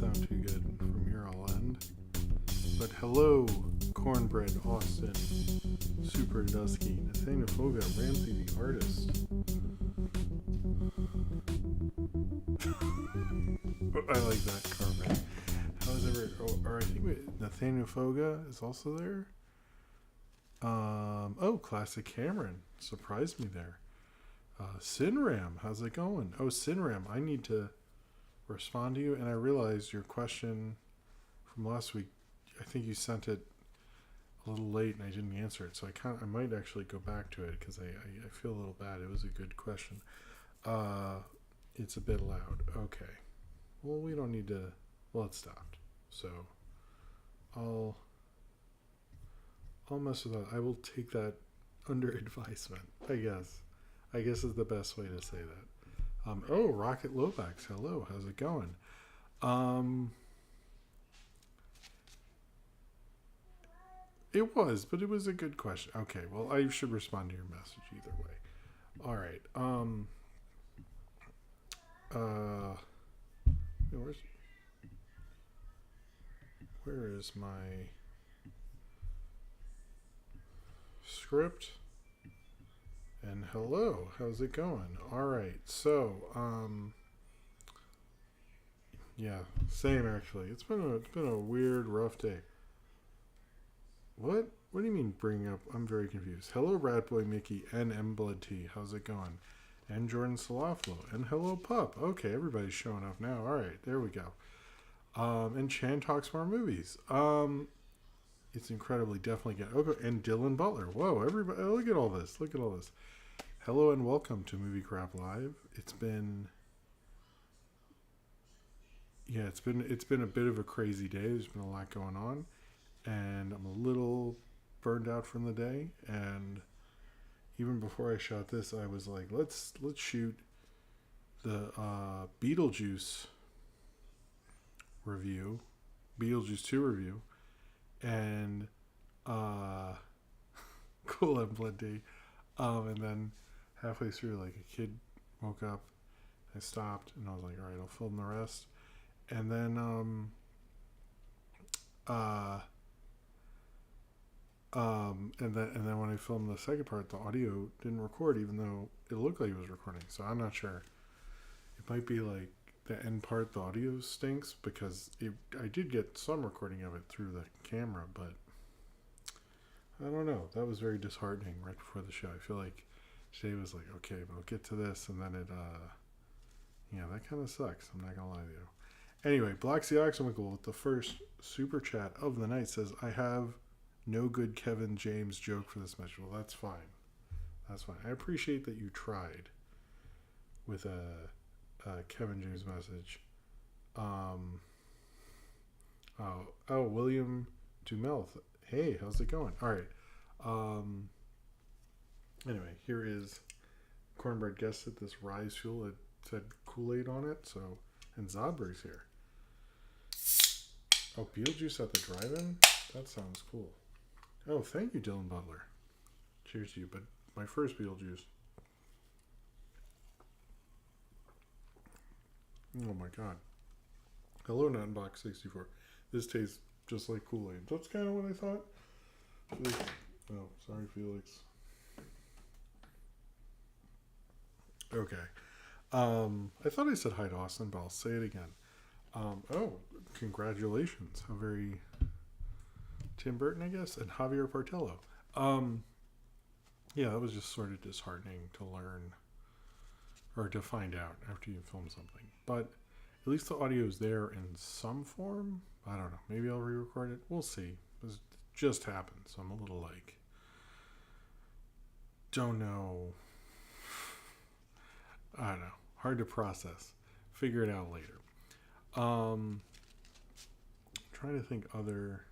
sound too good from your all end. But hello, Cornbread Austin, Super Dusky, Nathaniel Foga, Ramsey the Artist. I like that carpet. How is ever? Or I think Nathaniel Foga is also there. Classic Cameron surprised me there. Sinram, how's it going? Oh, Sinram, I need to respond to you, and I realized your question from last week. I think you sent it a little late, and I didn't answer it, so I might actually go back to it because I feel a little bad. It was a good question. It's a bit loud. Okay. Well, we don't need to. Well, it stopped. So I'll mess with that. I will take that under advisement, I guess. I guess is the best way to say that. Rocket Lobax, hello, how's it going? It was, but it was a good question. Okay, well, I should respond to your message either way. All right. Where is my script? And hello, how's it going? All right, so yeah, same actually. It's been a weird, rough day. What do you mean bring up? I'm very confused. Hello, Ratboy Mickey and M Blood T. How's it going? And Jordan Salaflo. And hello, Pup. Okay, everybody's showing up now. All right, there we go. And Chan talks more movies. It's incredibly definitely good. Okay, and Dylan Butler. Whoa, everybody! Look at all this. Look at all this. Hello and welcome to Movie Crap Live. It's been a bit of a crazy day. There's been a lot going on, and I'm a little burned out from the day. And even before I shot this, I was like, let's shoot the Beetlejuice review, Beetlejuice 2 review, and cool and plenty. And then halfway through, like, a kid woke up. I stopped, and I was like, all right, I'll film the rest. And then and then when I filmed the second part, the audio didn't record, even though it looked like it was recording. So I'm not sure. It might be like the end part, the audio stinks, because I did get some recording of it through the camera, but I don't know. That was very disheartening right before the show. I feel like Shay was like, okay, but I'll get to this, and then it, that kind of sucks. I'm not going to lie to you. Anyway, Black Sea Oxymical with the first super chat of the night says, I have no good Kevin James joke for this message. Well, that's fine. That's fine. I appreciate that you tried with a Kevin James message. William Dumel. Hey, how's it going? All right. Anyway, here is Cornbread guessed at this Rise Fuel. It said Kool-Aid on it, so, and Zodberg's here. Oh, Beetlejuice at the drive-in? That sounds cool. Oh, thank you, Dylan Butler. Cheers to you, but my first Beetlejuice. Oh my god. Hello, Nutbox64. This tastes just like Kool-Aid. That's kind of what I thought. Oh, sorry, Felix. Okay. I thought I said hi to Austin, but I'll say it again. Congratulations. How very Tim Burton, I guess, and Javier Portello. That was just sort of disheartening to learn or to find out after you film something. But at least the audio is there in some form. I don't know. Maybe I'll re-record it. We'll see. This just happened, so I'm a little like, don't know. I don't know. Hard to process. Figure it out later. Trying to think other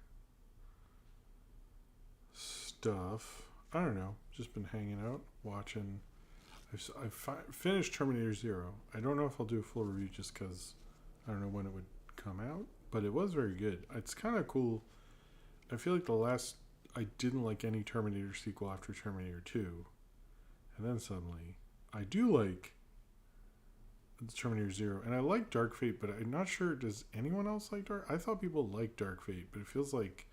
stuff. I don't know. Just been hanging out, watching. I finished Terminator Zero. I don't know if I'll do a full review just because I don't know when it would come out, but it was very good. It's kind of cool. I feel like I didn't like any Terminator sequel after Terminator 2, and then suddenly I do like Terminator Zero, and I like Dark Fate, but I'm not sure. Does anyone else like Dark? I thought people liked Dark Fate, but it feels like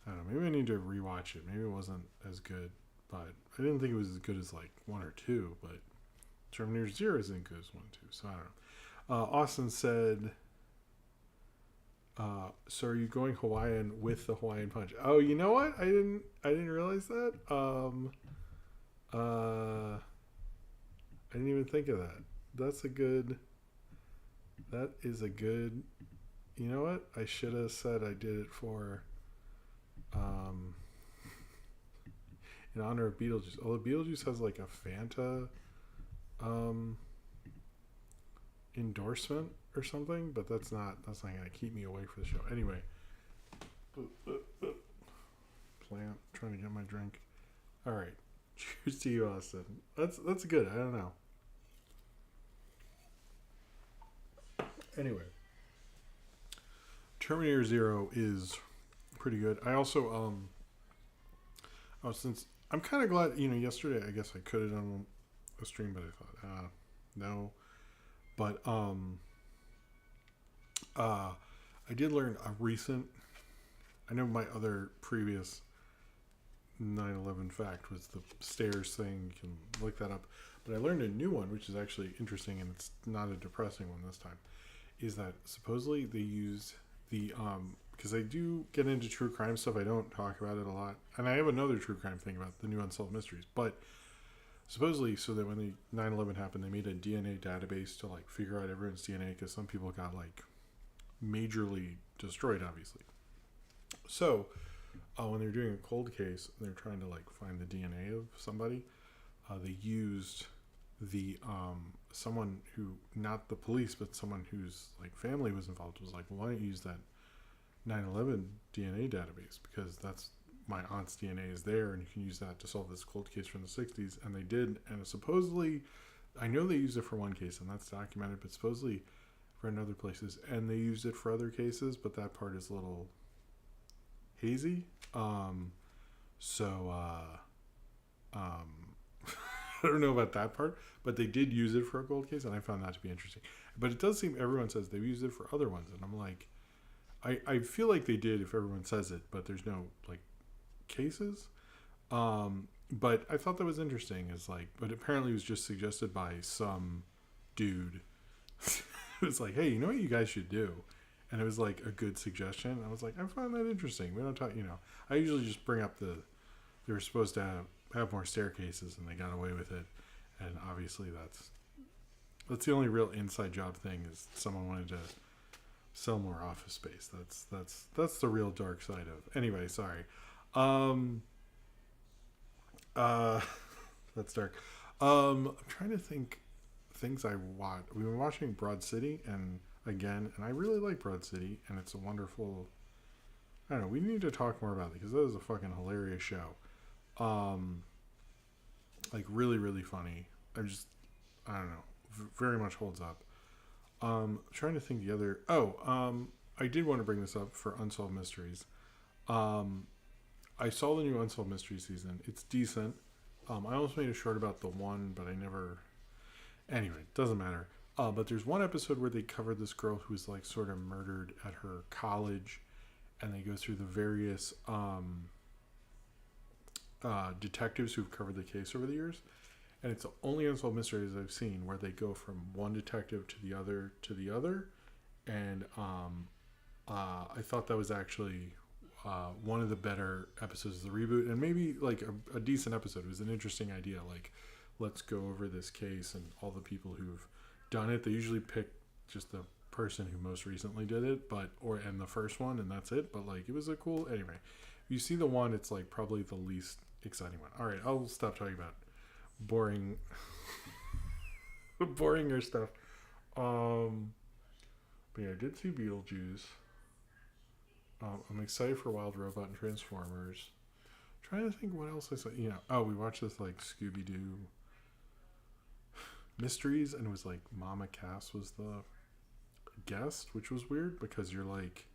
I don't know. Maybe I need to rewatch it. Maybe it wasn't as good, but I didn't think it was as good as like 1 or 2. But Terminator Zero isn't good as 1 or 2, so I don't know. Austin said, "So are you going Hawaiian with the Hawaiian punch?" Oh, you know what? I didn't realize that. I didn't even think of that. That is a good. You know what? I should have said I did it for. Um, in honor of Beetlejuice. Although Beetlejuice has like a Fanta endorsement or something, but that's not gonna keep me away from the show. Anyway. Plant trying to get my drink. Alright. Cheers to you, Austin. That's good. I don't know. Anyway. Terminator Zero is pretty good. I also since I'm kind of glad, yesterday I guess I could have done a stream, but I thought no. But I did learn a recent. I know my other previous 9/11 fact was the stairs thing. You can look that up. But I learned a new one, which is actually interesting, and it's not a depressing one this time. Is that supposedly they used the because I do get into true crime stuff. I don't talk about it a lot, and I have another true crime thing about the new Unsolved Mysteries. But supposedly, so that when the 9/11 happened, they made a DNA database to like figure out everyone's DNA, because some people got like majorly destroyed, obviously. So when they're doing a cold case, and they're trying to like find the DNA of somebody, they used the someone who, not the police, but someone whose like family was involved, was like, well, why don't you use that 9/11 DNA database, because that's my aunt's DNA is there, and you can use that to solve this cold case from the 60s. And they did, and supposedly, I know they used it for one case, and that's documented, but supposedly for in other places, and they used it for other cases, but that part is a little hazy. I don't know about that part, but they did use it for a cold case, and I found that to be interesting. But it does seem everyone says they've used it for other ones, and I'm like, I feel like they did if everyone says it, but there's no like cases. But I thought that was interesting. Is like, but apparently it was just suggested by some dude. It was like, hey, you know what you guys should do? And it was like a good suggestion. I was like, I find that interesting. We don't talk, I usually just bring up they were supposed to have more staircases, and they got away with it. And obviously that's the only real inside job thing, is someone wanted to sell more office space. That's the real dark side of. Anyway, sorry. That's dark. I'm trying to think things I watch. We've been watching Broad City, and I really like Broad City, and it's a wonderful. I don't know. We need to talk more about it, because that is a fucking hilarious show. Like really, really funny. I don't know. Very much holds up. Trying to think the other. I did want to bring this up for Unsolved Mysteries. I saw the new Unsolved Mysteries season. It's decent. I almost made a short about the one, but I never. Anyway, doesn't matter. But there's one episode where they covered this girl who was like sort of murdered at her college, and they go through the various detectives who've covered the case over the years. And it's the only Unsolved Mysteries I've seen where they go from one detective to the other. And I thought that was actually one of the better episodes of the reboot, and maybe like a decent episode. It was an interesting idea. Like, let's go over this case and all the people who've done it. They usually pick just the person who most recently did it, and the first one, and that's it. But like, it was a cool. Anyway, if you see the one, it's like probably the least exciting one. All right, I'll stop talking about boring or stuff. But yeah, I did see Beetlejuice. I'm excited for Wild Robot and Transformers. Trying to think what else I saw. We watched this like Scooby-Doo mysteries, and it was like Mama Cass was the guest, which was weird, because you're like,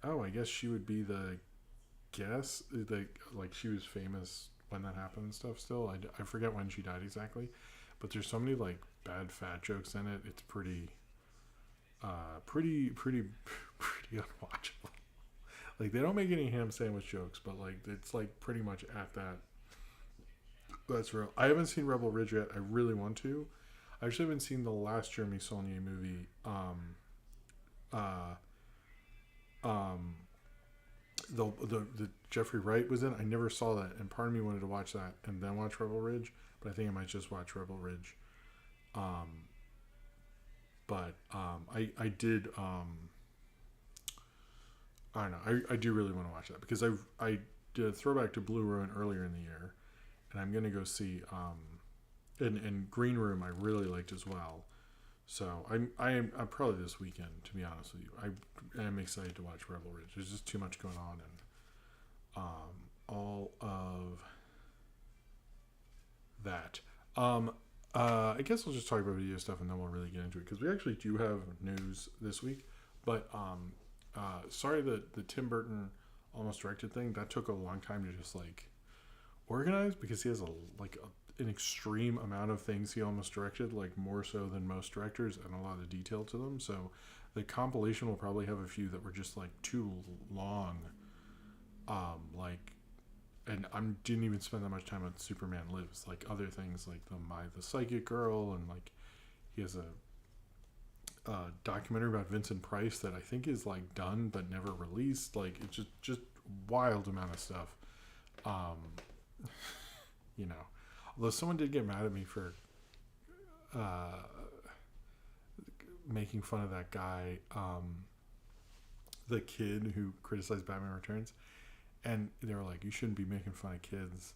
oh, I guess she would be the guest. Like she was famous when that happened and stuff. Still, I forget when she died exactly, but there's so many like bad fat jokes in it. It's pretty pretty unwatchable. Like, they don't make any ham sandwich jokes, but like it's like pretty much at that. That's real. I haven't seen Rebel Ridge yet. I really want to. I actually haven't seen the last Jeremy Saulnier movie. The Jeffrey Wright was in. I never saw that, and part of me wanted to watch that and then watch Rebel Ridge, but I think I might just watch Rebel Ridge. I did. I don't know. I do really want to watch that because I did a throwback to Blue Ruin earlier in the year, and I'm gonna go see and Green Room I really liked as well. So I'm probably this weekend, to be honest with you. I am excited to watch Rebel Ridge. There's just too much going on, and all of that. I guess we'll just talk about video stuff and then we'll really get into it because we actually do have news this week. But sorry that the Tim Burton almost directed thing that took a long time to just like organize because he has an extreme amount of things he almost directed, like more so than most directors, and a lot of detail to them. So the compilation will probably have a few that were just like too long. And I didn't even spend that much time on Superman Lives. Like other things like the Psychic Girl, and like he has a documentary about Vincent Price that I think is like done but never released. Like it's just wild amount of stuff. You know, although someone did get mad at me for making fun of that guy, the kid who criticized Batman Returns. And they were like, you shouldn't be making fun of kids.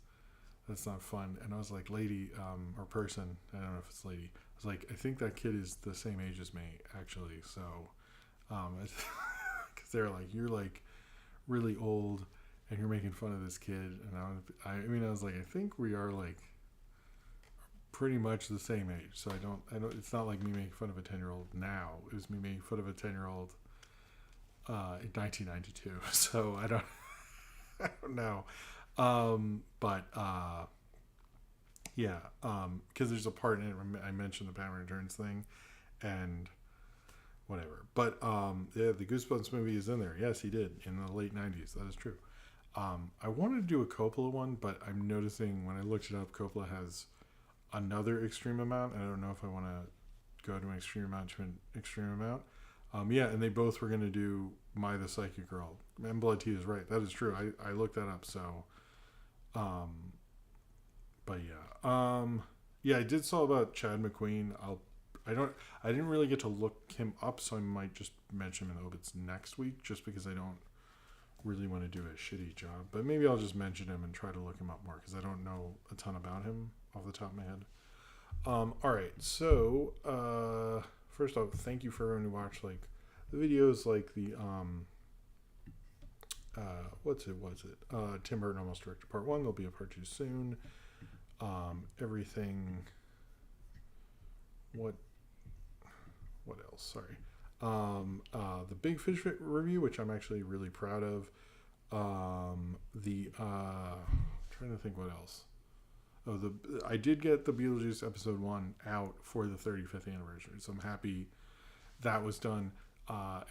That's not fun. And I was like, lady, or person, I don't know if it's lady. I was like, I think that kid is the same age as me, actually. So, because they're like, you're like really old and you're making fun of this kid. And I was like, I think we are like pretty much the same age. So I don't, it's not like me making fun of a 10-year-old now. It was me making fun of a 10-year-old in 1992. So I don't know. Because there's a part in it where I mentioned the Batman Returns thing and whatever. But the Goosebumps movie is in there. Yes, he did in the late 90s. That is true. I wanted to do a Coppola one, but I'm noticing when I looked it up, Coppola has another extreme amount. And I don't know if I want to go to an extreme amount to an extreme amount. And they both were going to do My the Psychic Girl. And Blood Tea is right. That is true. I looked that up. So, I did saw about Chad McQueen. I didn't really get to look him up, so I might just mention him in Obits next week, just because I don't really want to do a shitty job. But maybe I'll just mention him and try to look him up more, because I don't know a ton about him off the top of my head. All right. So, first off, thank you for everyone who watched like the videos, like the Tim Burton almost directed part 1. There'll be a part 2 soon. Everything. What else? Sorry. The Big Fish review, which I'm actually really proud of. Trying to think what else. I did get the Beetlejuice episode 1 out for the 35th anniversary, so I'm happy that was done.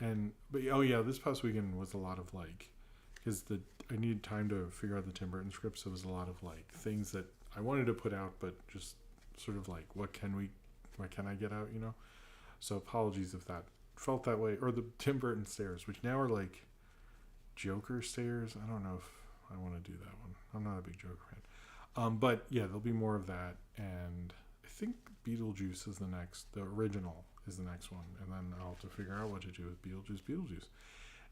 This past weekend was a lot of like, because I needed time to figure out the Tim Burton script, so it was a lot of like things that I wanted to put out, but just sort of like, what can I get out, you know? So apologies if that felt that way. Or the Tim Burton stairs, which now are like Joker stairs. I don't know if I want to do that one. I'm not a big Joker fan. But yeah, there'll be more of that, and I think Beetlejuice is the original is the next one, and then I'll have to figure out what to do with Beetlejuice.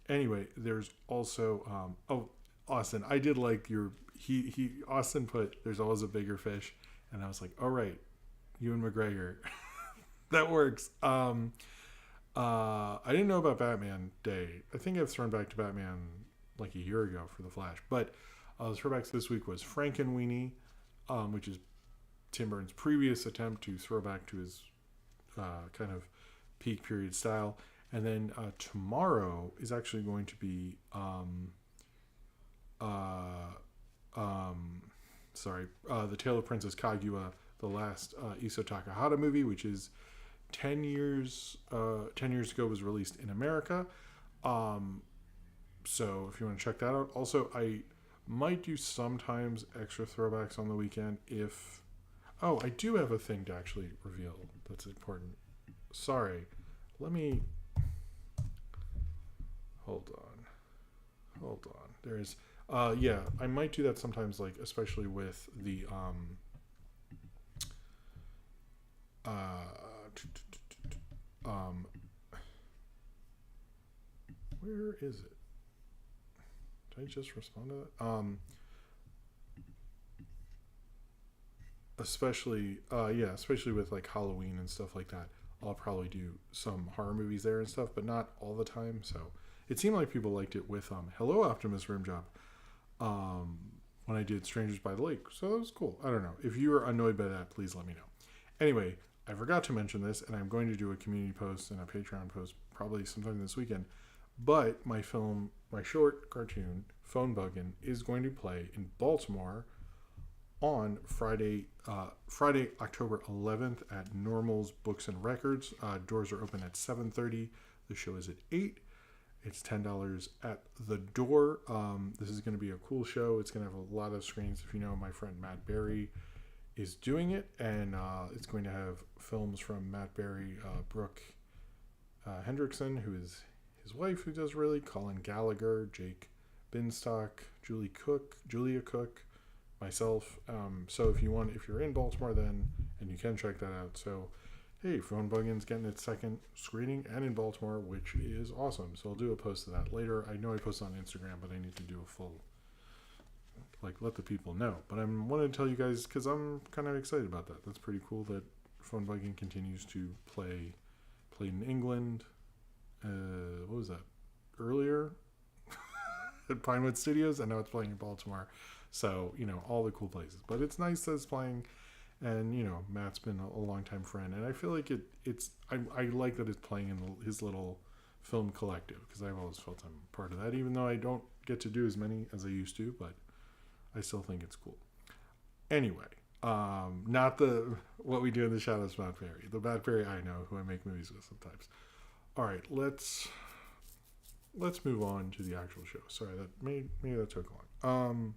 Anyway, there's also Austin, I did like Austin put there's always a bigger fish, and I was like, all right, Ewan McGregor. That works. I didn't know about Batman Day. I think I've thrown back to Batman like a year ago for The Flash, but the throwbacks this week was Frankenweenie, which is Tim Burton's previous attempt to throw back to his kind of peak period style. And then tomorrow is actually going to be The Tale of Princess Kaguya, the last Isao Takahata movie, which is 10 years ago was released in America. So if you want to check that out. Also, I might do sometimes extra throwbacks on the weekend if... Oh, I do have a thing to actually reveal that's important. Sorry. Let me... Hold on. There is... yeah, I might do that sometimes, like, especially with the... where is it? Did I just respond to that? Especially with like Halloween and stuff like that. I'll probably do some horror movies there and stuff, but not all the time. So it seemed like people liked it with Hello Optimus Rimjob when I did Strangers by the Lake. So that was cool. I don't know. If you were annoyed by that, please let me know. Anyway, I forgot to mention this, and I'm going to do a community post and a Patreon post probably sometime this weekend. But my short cartoon, Phone Buggin', is going to play in Baltimore on Friday, October 11th at Normal's Books and Records. Doors are open at 7:30. The show is at 8. It's $10 at the door. This is going to be a cool show. It's going to have a lot of screens. If you know, my friend Matt Berry is doing it, and it's going to have films from Matt Berry, Brooke Hendrickson, who is his wife, who does really, Colin Gallagher, Jake Binstock, Julia Cook, myself. So if you're in Baltimore then, and you can check that out. So, hey, Phone Buggin's getting its second screening and in Baltimore, which is awesome. So I'll do a post of that later. I know I posted on Instagram, but I need to do a full, let the people know. But I wanted to tell you guys, because I'm kind of excited about that. That's pretty cool that Phone Buggin continues to play in England. What was that? Earlier at Pinewood Studios, and now it's playing in Baltimore. So, all the cool places. But it's nice that it's playing, and, Matt's been a long-time friend, and I feel like I like that it's playing in his little film collective, because I've always felt I'm part of that, even though I don't get to do as many as I used to, but I still think it's cool. Anyway, not what we do in the shadows, Matt Berry. The Matt Berry I know, who I make movies with sometimes. All right, let's move on to the actual show. Sorry, maybe that took long.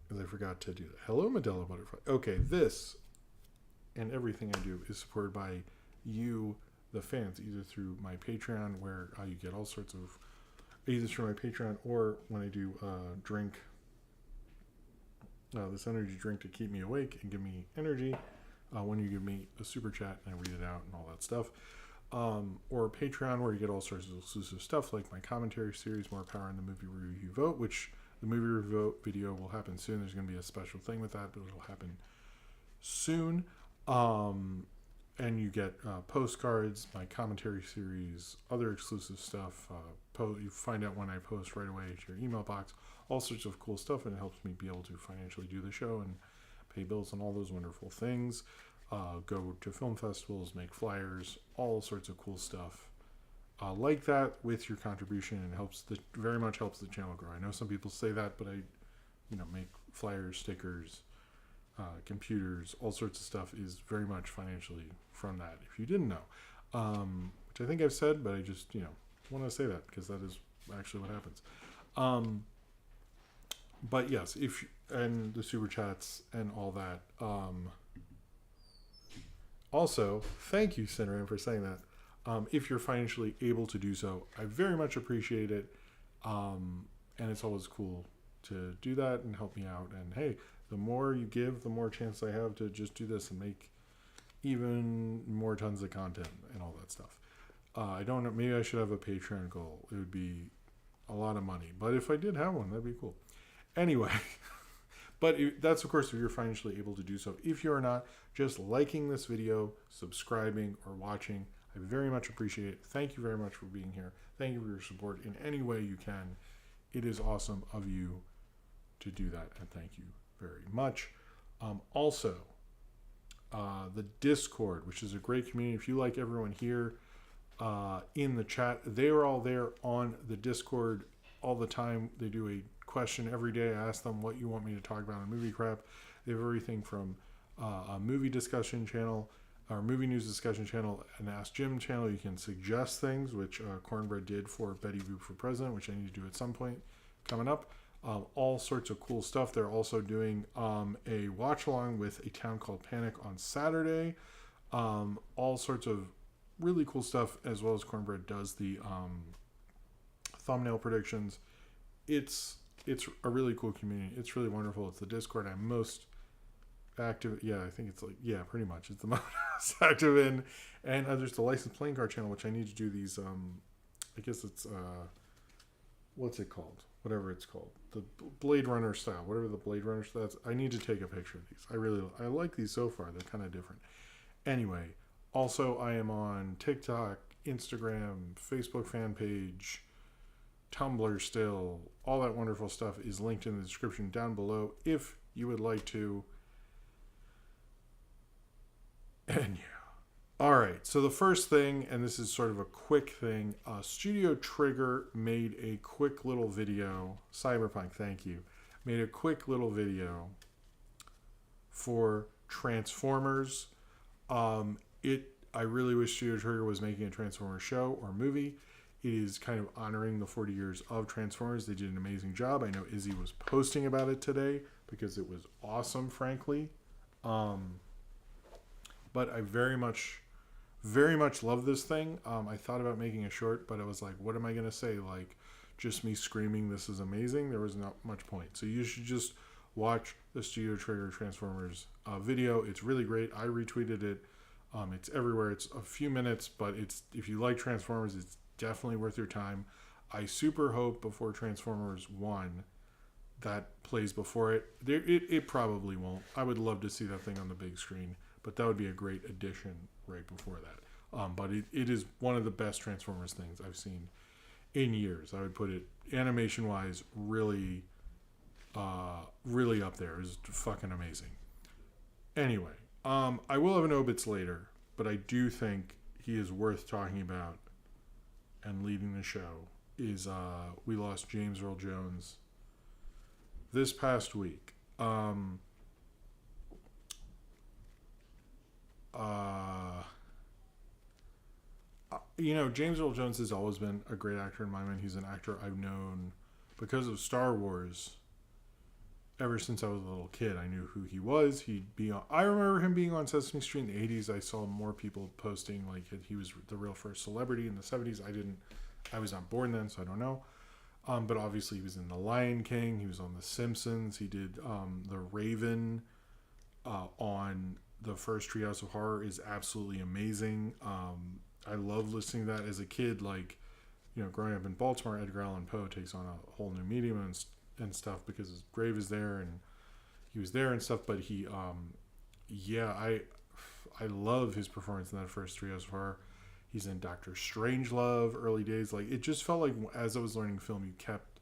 Because I forgot to do that. Hello, Medela Butterfly. Okay, this and everything I do is supported by you, the fans, either through my Patreon, where you get all sorts of, either through my Patreon, or when I do drink this energy drink to keep me awake and give me energy. When you give me a super chat and I read it out and all that stuff. Or Patreon, where you get all sorts of exclusive stuff like my commentary series, More Power in the Movie Review Vote, which the movie review vote video will happen soon. There's going to be a special thing with that, but it'll happen soon. And you get postcards, my commentary series, other exclusive stuff. You find out when I post right away to your email box, all sorts of cool stuff, and it helps me be able to financially do the show and pay bills and all those wonderful things. Go to film festivals, make flyers, all sorts of cool stuff like that with your contribution, and very much helps the channel grow. I know some people say that, but I make flyers, stickers, computers, all sorts of stuff is very much financially from that, if you didn't know, which I think I've said, but I just want to say that because that is actually what happens. But yes, and the super chats and all that. Also, thank you, Cinnamon, for saying that. If you're financially able to do so, I very much appreciate it. And it's always cool to do that and help me out. And hey, the more you give, the more chance I have to just do this and make even more tons of content and all that stuff. I don't know. Maybe I should have a Patreon goal. It would be a lot of money. But if I did have one, that'd be cool. Anyway, but that's, of course, if you're financially able to do so. If you're not, just liking this video, subscribing, or watching, I very much appreciate it. Thank you very much for being here. Thank you for your support in any way you can. It is awesome of you to do that, and thank you very much. Also, the Discord, which is a great community. If you like everyone here in the chat, they are all there on the Discord all the time. They do a question every day. I ask them what you want me to talk about in movie crap. They have everything from a movie discussion channel, or movie news discussion channel, an Ask Jim channel. You can suggest things, which Cornbread did for Betty Boop for President, which I need to do at some point coming up. All sorts of cool stuff. They're also doing a watch along with A Town Called Panic on Saturday. All sorts of really cool stuff, as well as Cornbread does the thumbnail predictions. It's a really cool community. It's really wonderful. It's the Discord I'm most active. Yeah, I think it's like, yeah, pretty much. It's the most active in. And there's the licensed playing card channel, which I need to do these, I guess it's, what's it called? Whatever it's called. The Blade Runner style. Whatever the Blade Runner style is. I need to take a picture of these. I like these so far. They're kind of different. Anyway, also I am on TikTok, Instagram, Facebook fan page, Tumblr still. All that wonderful stuff is linked in the description down below if you would like to. And yeah. Alright, so the first thing, and this is sort of a quick thing, Studio Trigger made a quick little video. Cyberpunk, thank you. Made a quick little video for Transformers. I really wish Studio Trigger was making a Transformers show or movie. It is kind of honoring the 40 years of Transformers. They did an amazing job. I know Izzy was posting about it today because it was awesome, frankly. But I very much love this thing. I thought about making a short, but I was like, what am I going to say? Like, just me screaming, this is amazing? There was not much point. So you should just watch the Studio Trigger Transformers video. It's really great. I retweeted it. It's everywhere. It's a few minutes, but if you like Transformers, it's definitely worth your time. I super hope before Transformers 1 that plays before it. It probably won't. I would love to see that thing on the big screen, but that would be a great addition right before that. But it is one of the best Transformers things I've seen in years. I would put it animation-wise really up there. It was fucking amazing. Anyway, I will have an obits later, but I do think he is worth talking about and leading the show. Is we lost James Earl Jones this past week. James Earl Jones has always been a great actor in my mind. He's an actor I've known because of Star Wars. Ever since I was a little kid, I knew who he was. I remember him being on Sesame Street in the 80s. I saw more people posting like he was the real first celebrity in the 70s. I was not born then, so I don't know. But obviously he was in The Lion King. He was on The Simpsons. He did The Raven on the first Treehouse of Horror is absolutely amazing. I love listening to that as a kid. Like, growing up in Baltimore, Edgar Allan Poe takes on a whole new medium and stuff because his grave is there and he was there and stuff. But I love his performance in that first Treehouse of Horror. He's in Doctor Strangelove, early days. Like, it just felt like as I was learning film, you kept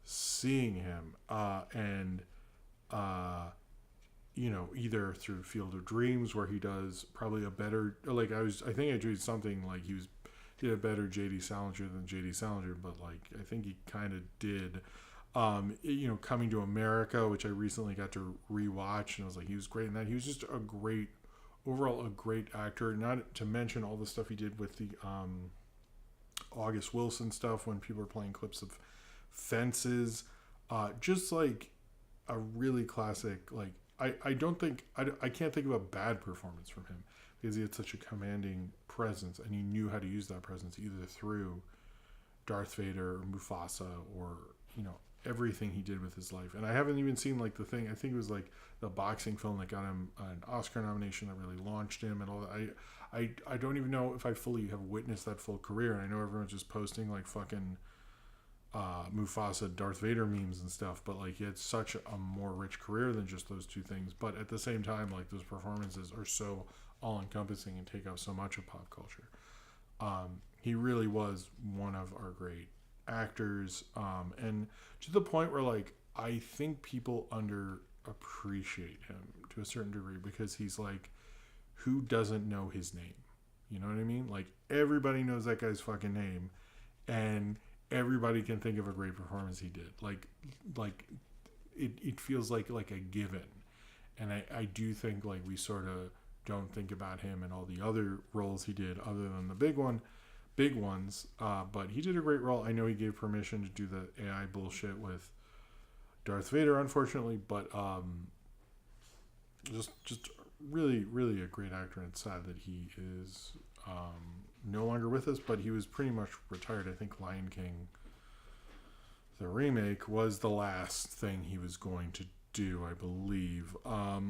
seeing him. Either through Field of Dreams, where he does probably a better, like, I think I tweeted something like he did a better J.D. Salinger than J.D. Salinger, but like, I think he kind of did. Coming to America, which I recently got to rewatch, and I was like, he was great in that. He was just overall a great actor, not to mention all the stuff he did with the August Wilson stuff when people were playing clips of Fences. Just like a really classic, like, I can't think of a bad performance from him because he had such a commanding presence and he knew how to use that presence either through Darth Vader or Mufasa or, everything he did with his life. And I haven't even seen like the thing, I think it was like the boxing film that got him an Oscar nomination that really launched him and all that. I don't even know if I fully have witnessed that full career. And I know everyone's just posting like fucking Mufasa, Darth Vader memes and stuff, but like he had such a more rich career than just those two things. But at the same time, like those performances are so all-encompassing and take up so much of pop culture. He really was one of our great actors, and to the point where like I think people underappreciate him to a certain degree because he's like, who doesn't know his name? You know what I mean? Like everybody knows that guy's fucking name, and everybody can think of a great performance he did. Like it feels like a given. And I do think like we sort of don't think about him and all the other roles he did other than the big ones. But he did a great role. I know he gave permission to do the AI bullshit with Darth Vader, unfortunately, but just really, really a great actor. And it's sad that he is no longer with us, but he was pretty much retired. I think Lion King, the remake, was the last thing he was going to do, I believe. Oh,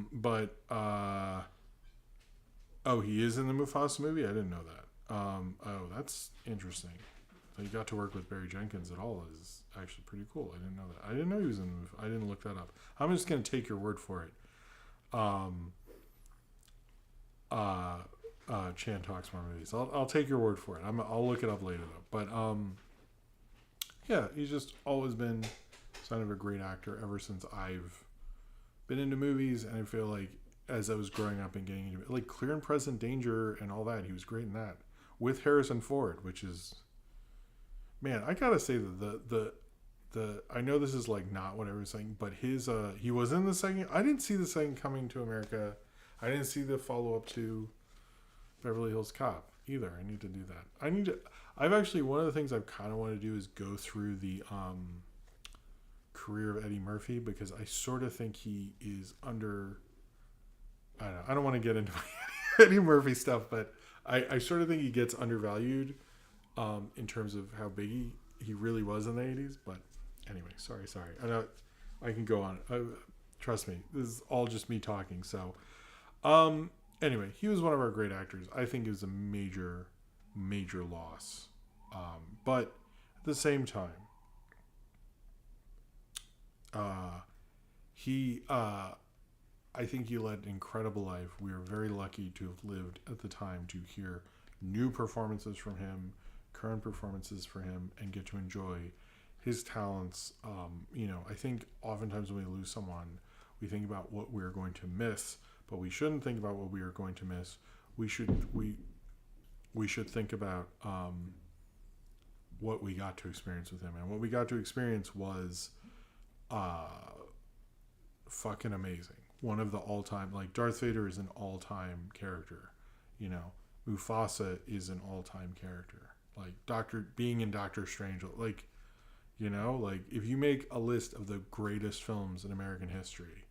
he is in the Mufasa movie? I didn't know that. Oh, that's interesting. That he got to work with Barry Jenkins at all is actually pretty cool. I didn't know that. I didn't know he was in the movie. I didn't look that up. I'm just going to take your word for it. Chan talks more movies. I'll take your word for it. I'll look it up later though. But yeah, he's just always been kind of a great actor ever since I've been into movies, and I feel like as I was growing up and getting into it, like Clear and Present Danger and all that, he was great in that with Harrison Ford, which is, man, I gotta say that the I know this is like not what I was saying, but his he was in the second. I didn't see the second Coming to America. I didn't see the follow up to Beverly Hills Cop either. I need to do that. I've actually, one of the things I kind of want to do is go through the career of Eddie Murphy, because I sort of think he is under. I don't want to get into my Eddie Murphy stuff, but I sort of think he gets undervalued in terms of how big he really was in the 80s. But anyway, sorry. I know I can go on. Trust me, this is all just me talking. So anyway, he was one of our great actors. I think it was a major loss. But at the same time, I think he led an incredible life. We are very lucky to have lived at the time to hear new performances from him, current performances for him, and get to enjoy his talents. I think oftentimes when we lose someone, we think about what we're going to miss, but we shouldn't think about what we are going to miss. We should think about what we got to experience with him, and what we got to experience was fucking amazing. One of the all-time, like Darth Vader is an all-time character, Mufasa is an all-time character, like being in Doctor Strange, like if you make a list of the greatest films in American history,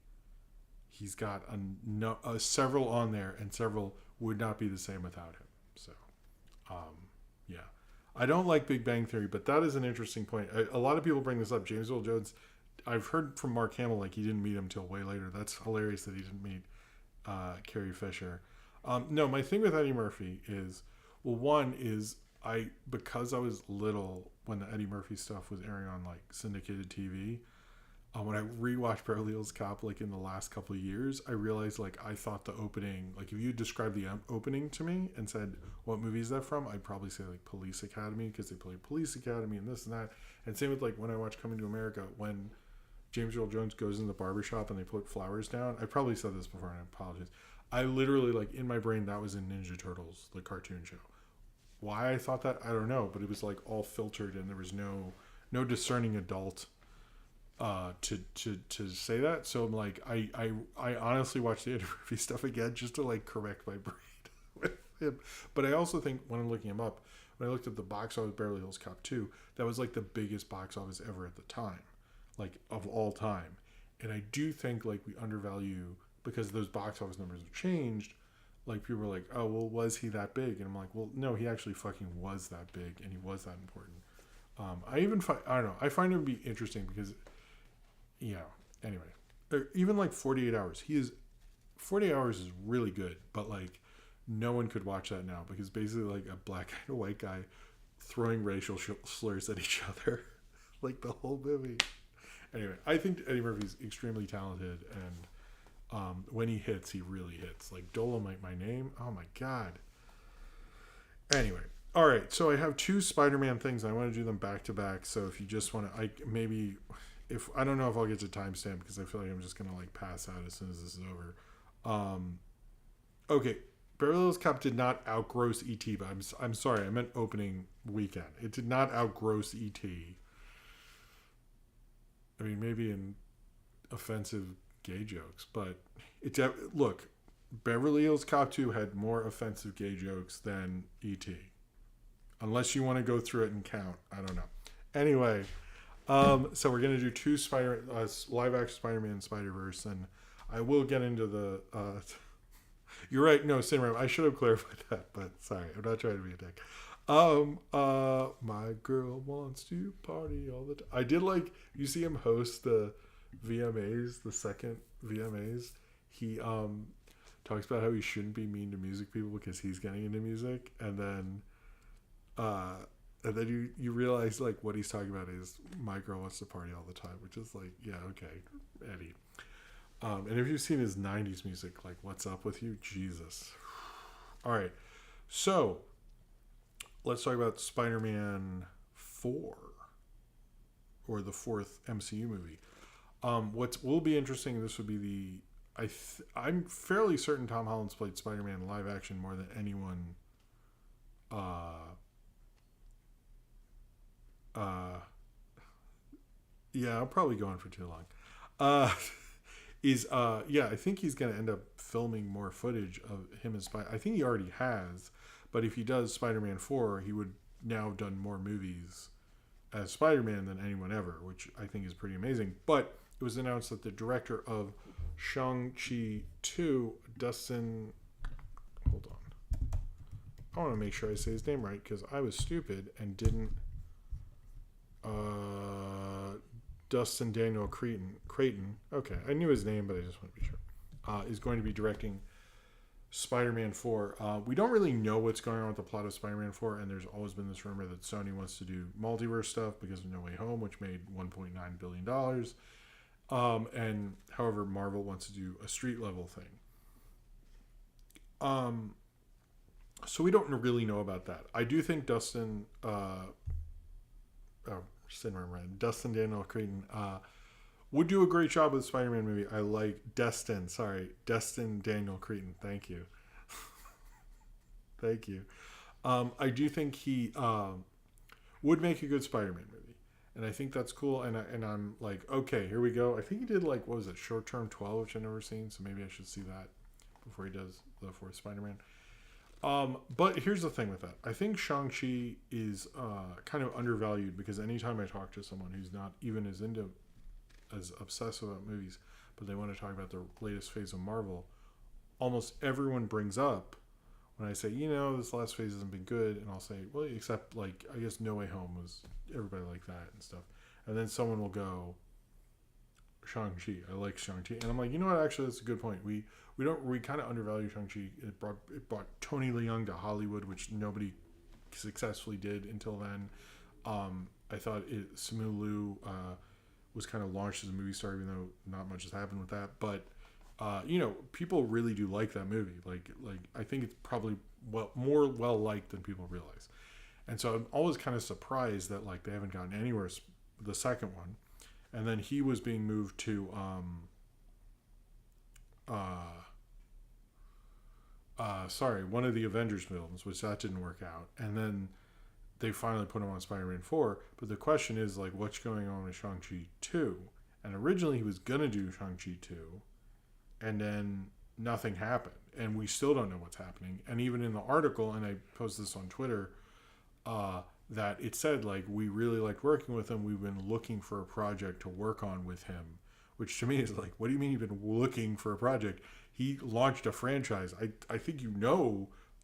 he's got several on there, and several would not be the same without him. So yeah, I don't like Big Bang Theory, but that is an interesting point. A lot of people bring this up. James Earl Jones, I've heard from Mark Hamill, like he didn't meet him till way later. That's hilarious that he didn't meet Carrie Fisher. No, my thing with Eddie Murphy is, well, one is because I was little when the Eddie Murphy stuff was airing on like syndicated TV. When I rewatched Beverly Hills Cop like in the last couple of years, I realized like I thought the opening, like if you described the opening to me and said what movie is that from, I'd probably say like Police Academy, because they play Police Academy and this and that. And same with like when I watched Coming to America, when James Earl Jones goes in the barbershop and they put flowers down. I probably said this before and I apologize. I literally, like in my brain, that was in Ninja Turtles, the cartoon show. Why I thought that, I don't know, but it was like all filtered and there was no discerning adult to say that. So I'm like, I honestly watched the Eddie Murphy stuff again just to like correct my brain with him. But I also think when I'm looking him up, when I looked at the box office Beverly Hills Cop 2, that was like the biggest box office ever at the time, like of all time. And I do think like we undervalue, because those box office numbers have changed. Like people are like, oh, well, was he that big? And I'm like, well, no, he actually fucking was that big, and he was that important. I don't know. I find it to be interesting because, anyway, even like 48 Hours. 48 Hours is really good, but like no one could watch that now because basically like a black guy and a white guy throwing racial slurs at each other, like the whole movie. Anyway, I think Eddie Murphy's extremely talented, and when he hits, he really hits. Like Dolomite, My Name. Oh my God. Anyway, all right. So I have two Spider-Man things. I want to do them back to back. So if you just want to, I don't know if I'll get to timestamp because I feel like I'm just gonna like pass out as soon as this is over. Okay. Beverly Hills Cop did not outgross E.T., but I'm sorry, I meant opening weekend. It did not outgross E.T. I mean, maybe in offensive gay jokes, but look, Beverly Hills Cop 2 had more offensive gay jokes than E.T. Unless you want to go through it and count. I don't know. Anyway, so we're going to do two live action Spider-Man and Spider-Verse, and I will get into the... you're right. No, Cinema, I should have clarified that, but sorry. I'm not trying to be a dick. My girl wants to party all the time. I did like... You see him host the VMAs, the second VMAs. He talks about how he shouldn't be mean to music people because he's getting into music, and then you realize like what he's talking about is my girl wants to party all the time, which is like, yeah, okay, Eddie. And if you've seen his 90s music, like what's up with you? Jesus. All right. So let's talk about Spider-Man 4 or the fourth MCU movie. What will be interesting, this would be I'm fairly certain Tom Holland's played Spider-Man live action more than anyone yeah, I'm probably going for too long. I think he's going to end up filming more footage of him as Spider. I think he already has, but if he does Spider-Man 4, he would now have done more movies as Spider-Man than anyone ever, which I think is pretty amazing. But it was announced that the director of Shang-Chi 2, Dustin... Hold on. I want to make sure I say his name right, because I was stupid and didn't... Dustin Daniel Creighton. Okay, I knew his name, but I just want to be sure. Is going to be directing Spider-Man 4. We don't really know what's going on with the plot of Spider-Man 4, and there's always been this rumor that Sony wants to do multiverse stuff because of No Way Home, which made $1.9 billion. And however, Marvel wants to do a street level thing. So we don't really know about that. I do think Dustin Daniel Creighton would do a great job with the Spider-Man movie. I like Destin Daniel Creighton. Thank you. Thank you. I do think he would make a good Spider-Man movie. And I think that's cool. And I'm like, okay, here we go. I think he did like, what was it, Short Term 12, which I've never seen. So maybe I should see that before he does the fourth Spider-Man. But here's the thing with that. I think Shang-Chi is kind of undervalued because anytime I talk to someone who's not even as obsessed about movies, but they want to talk about the latest phase of Marvel, almost everyone brings up when I say, this last phase hasn't been good, and I'll say, well, except like I guess No Way Home was everybody like that and stuff, and then someone will go, Shang-Chi. I like Shang-Chi, and I'm like, you know what? Actually, that's a good point. We kind of undervalue Shang-Chi. It brought Tony Leung to Hollywood, which nobody successfully did until then. I thought Simu Liu was kind of launched as a movie star, even though not much has happened with that. But people really do like that movie. Like I think it's probably more well liked than people realize. And so I'm always kind of surprised that like they haven't gotten anywhere with the second one. And then he was being moved to one of the Avengers films, which that didn't work out. And then they finally put him on Spider-Man 4. But the question is, like, what's going on with Shang-Chi 2? And originally he was going to do Shang-Chi 2. And then nothing happened. And we still don't know what's happening. And even in the article, and I posted this on Twitter, that it said, like, we really liked working with him. We've been looking for a project to work on with him. Which to me is like, what do you mean you've been looking for a project? He launched a franchise. I think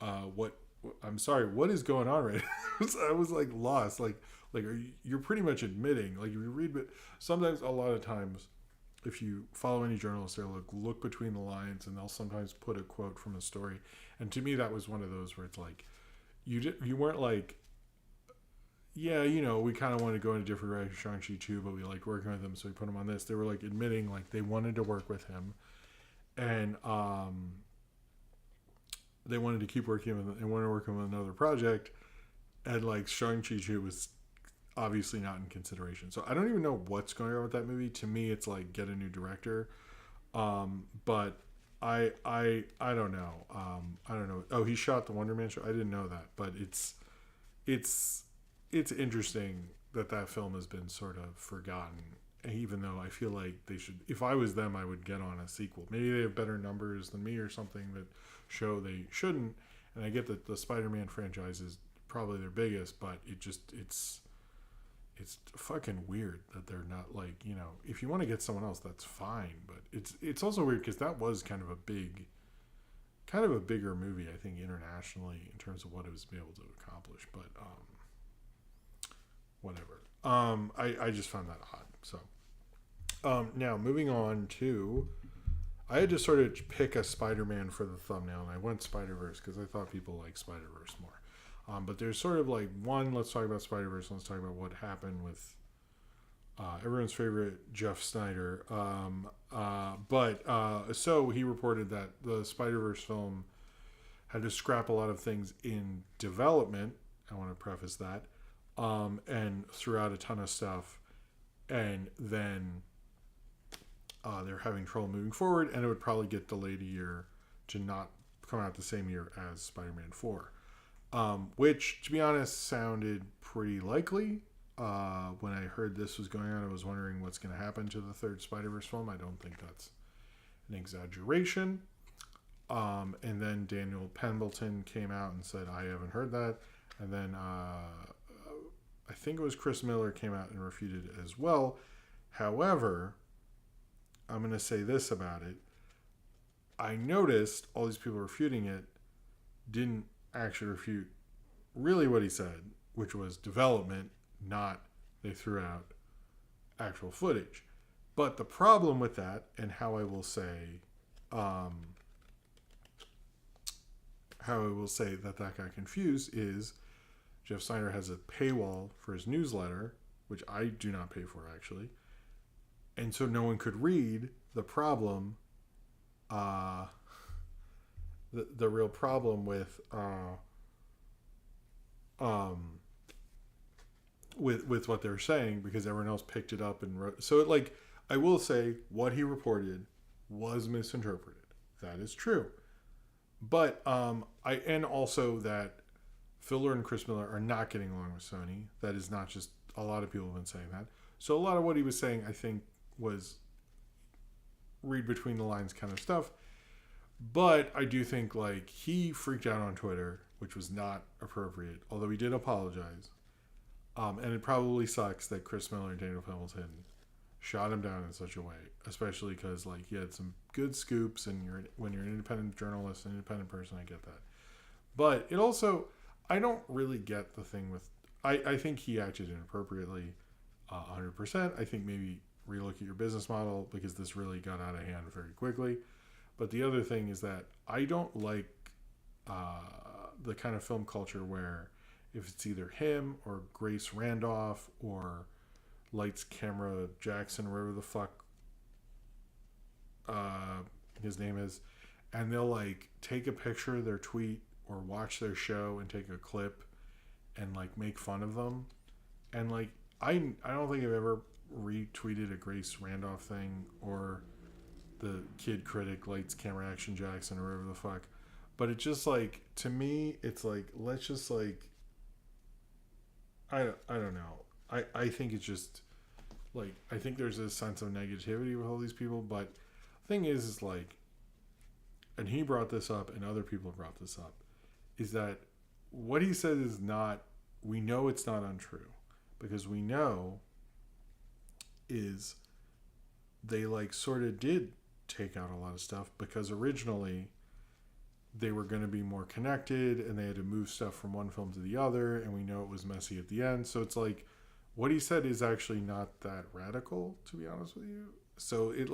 I'm sorry, what is going on right now? I was like lost. Like you're pretty much admitting, like if you read, but sometimes a lot of times, if you follow any journalists, they'll look between the lines and they'll sometimes put a quote from a story. And to me, that was one of those where it's like, you weren't like, yeah, we kind of wanted to go in a different direction, Shang-Chi 2, but we liked working with him, so we put him on this. They were like admitting like they wanted to work with him, and they wanted to keep working with him and wanted to work on another project, and like Shang-Chi 2 was obviously not in consideration. So I don't even know what's going on with that movie. To me, it's like get a new director, but I don't know. I don't know. Oh, he shot the Wonder Man show. I didn't know that, but it's interesting that film has been sort of forgotten, even though I feel like they should, if I was them, I would get on a sequel. Maybe they have better numbers than me or something that show they shouldn't. And I get that the Spider-Man franchise is probably their biggest, but it's fucking weird that they're not like, you know, if you want to get someone else, that's fine. But it's also weird because that was kind of a bigger movie, I think, internationally in terms of what it was able to accomplish. But whatever. I just found that odd. So now moving on to, I had to sort of pick a Spider-Man for the thumbnail, and I went Spiderverse because I thought people like Spiderverse more. But there's sort of like one, let's talk about Spider-Verse, let's talk about what happened with everyone's favorite Jeff Snyder. So he reported that the Spider-Verse film had to scrap a lot of things in development. I want to preface that. And threw out a ton of stuff. And then they're having trouble moving forward, and it would probably get delayed a year to not come out the same year as Spider-Man 4. Which, to be honest, sounded pretty likely. When I heard this was going on, I was wondering what's going to happen to the third Spider-Verse film. I don't think that's an exaggeration. And then Daniel Pendleton came out and said, I haven't heard that. And then I think it was Chris Miller came out and refuted it as well. However, I'm going to say this about it. I noticed all these people refuting it didn't actually refute really what he said, which was development, not they threw out actual footage. But the problem with that, and how I will say that got confused, is Jeff Snyder has a paywall for his newsletter, which I do not pay for actually, and so no one could read. The problem, the real problem with what they're saying, because everyone else picked it up and wrote. So I will say what he reported was misinterpreted. That is true. But and also that Filler and Chris Miller are not getting along with Sony. That is not just, a lot of people have been saying that. So a lot of what he was saying, I think, was read between the lines kind of stuff. But I do think he freaked out on Twitter, which was not appropriate, although he did apologize. And it probably sucks that Chris Miller and Daniel Pendleton shot him down in such a way, especially because he had some good scoops, and when you're an independent journalist, an independent person, I get that. But it also, I don't really get the thing with, I think he acted inappropriately, 100%. I think maybe relook at your business model, because this really got out of hand very quickly. But the other thing is that I don't like the kind of film culture where if it's either him or Grace Randolph or Lights Camera Jackson, wherever the fuck his name is, and they'll take a picture of their tweet or watch their show and take a clip and make fun of them. And I don't think I've ever retweeted a Grace Randolph thing or the Kid Critic, Lights Camera Action Jackson, or whatever the fuck. But it's just to me, it's let's just I don't know. I think it's just I think there's a sense of negativity with all these people. But the thing is and he brought this up and other people have brought this up, is that what he said is not, we know it's not untrue, because we know is they sort of did take out a lot of stuff, because originally they were going to be more connected and they had to move stuff from one film to the other, and we know it was messy at the end. So it's what he said is actually not that radical, to be honest with you. So it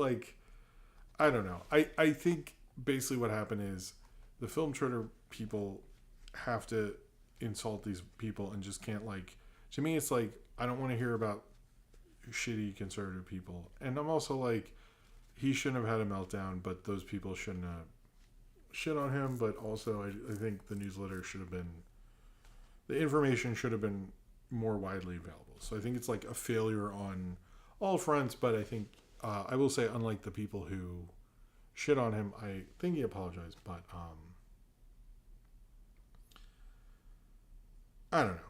I don't know. I think basically what happened is the film Twitter people have to insult these people and just can't to me it's I don't want to hear about shitty conservative people. And I'm also he shouldn't have had a meltdown, but those people shouldn't have shit on him. But also I think the newsletter should have been, the information should have been more widely available. So I think it's a failure on all fronts. But I think I will say, unlike the people who shit on him, I think he apologized. But I don't know.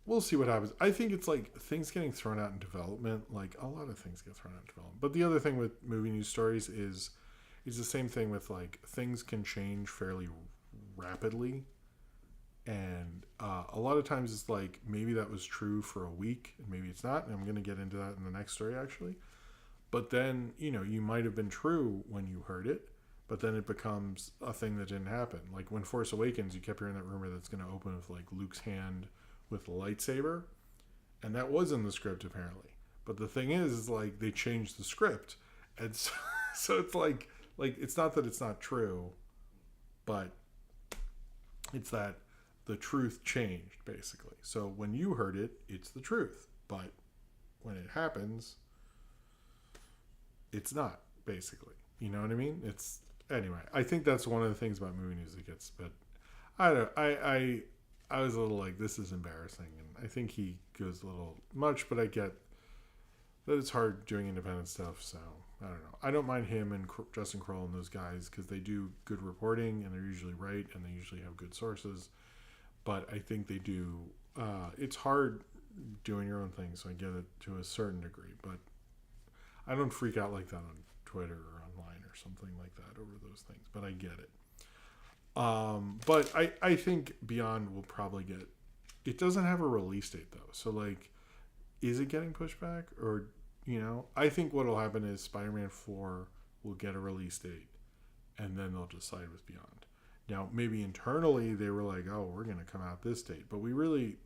we'll see what happens. I think it's like things getting thrown out in development. Like a lot of things get thrown out in development. But the other thing with movie news stories is the same thing with like things can change fairly rapidly. And a lot of times it's like maybe that was true for a week and maybe it's not. And I'm going to get into that in the next story actually. But then, you might have been true when you heard it, but then it becomes a thing that didn't happen. Like when Force Awakens, you kept hearing that rumor that's going to open with like Luke's hand with a lightsaber. And that was in the script apparently. But the thing is like they changed the script. And so it's like it's not that it's not true, but it's that the truth changed basically. So when you heard it, it's the truth. But when it happens, it's not basically. You know what I mean? It's anyway. I think that's one of the things about movie news that gets. But I don't. I was a little like this is embarrassing, and I think he goes a little much. But I get that it's hard doing independent stuff. So I don't know. I don't mind him and Justin Kroll and those guys because they do good reporting and they're usually right and they usually have good sources. But I think they do. It's hard doing your own thing, so I get it to a certain degree. But I don't freak out like that on Twitter or online or something like that over those things. But I get it. But I think Beyond will probably get. It doesn't have a release date though, so like, is it getting pushed back or I think what will happen is Spider-Man 4 will get a release date, and then they'll decide with Beyond. Now, maybe internally they were like, oh, we're going to come out this date. But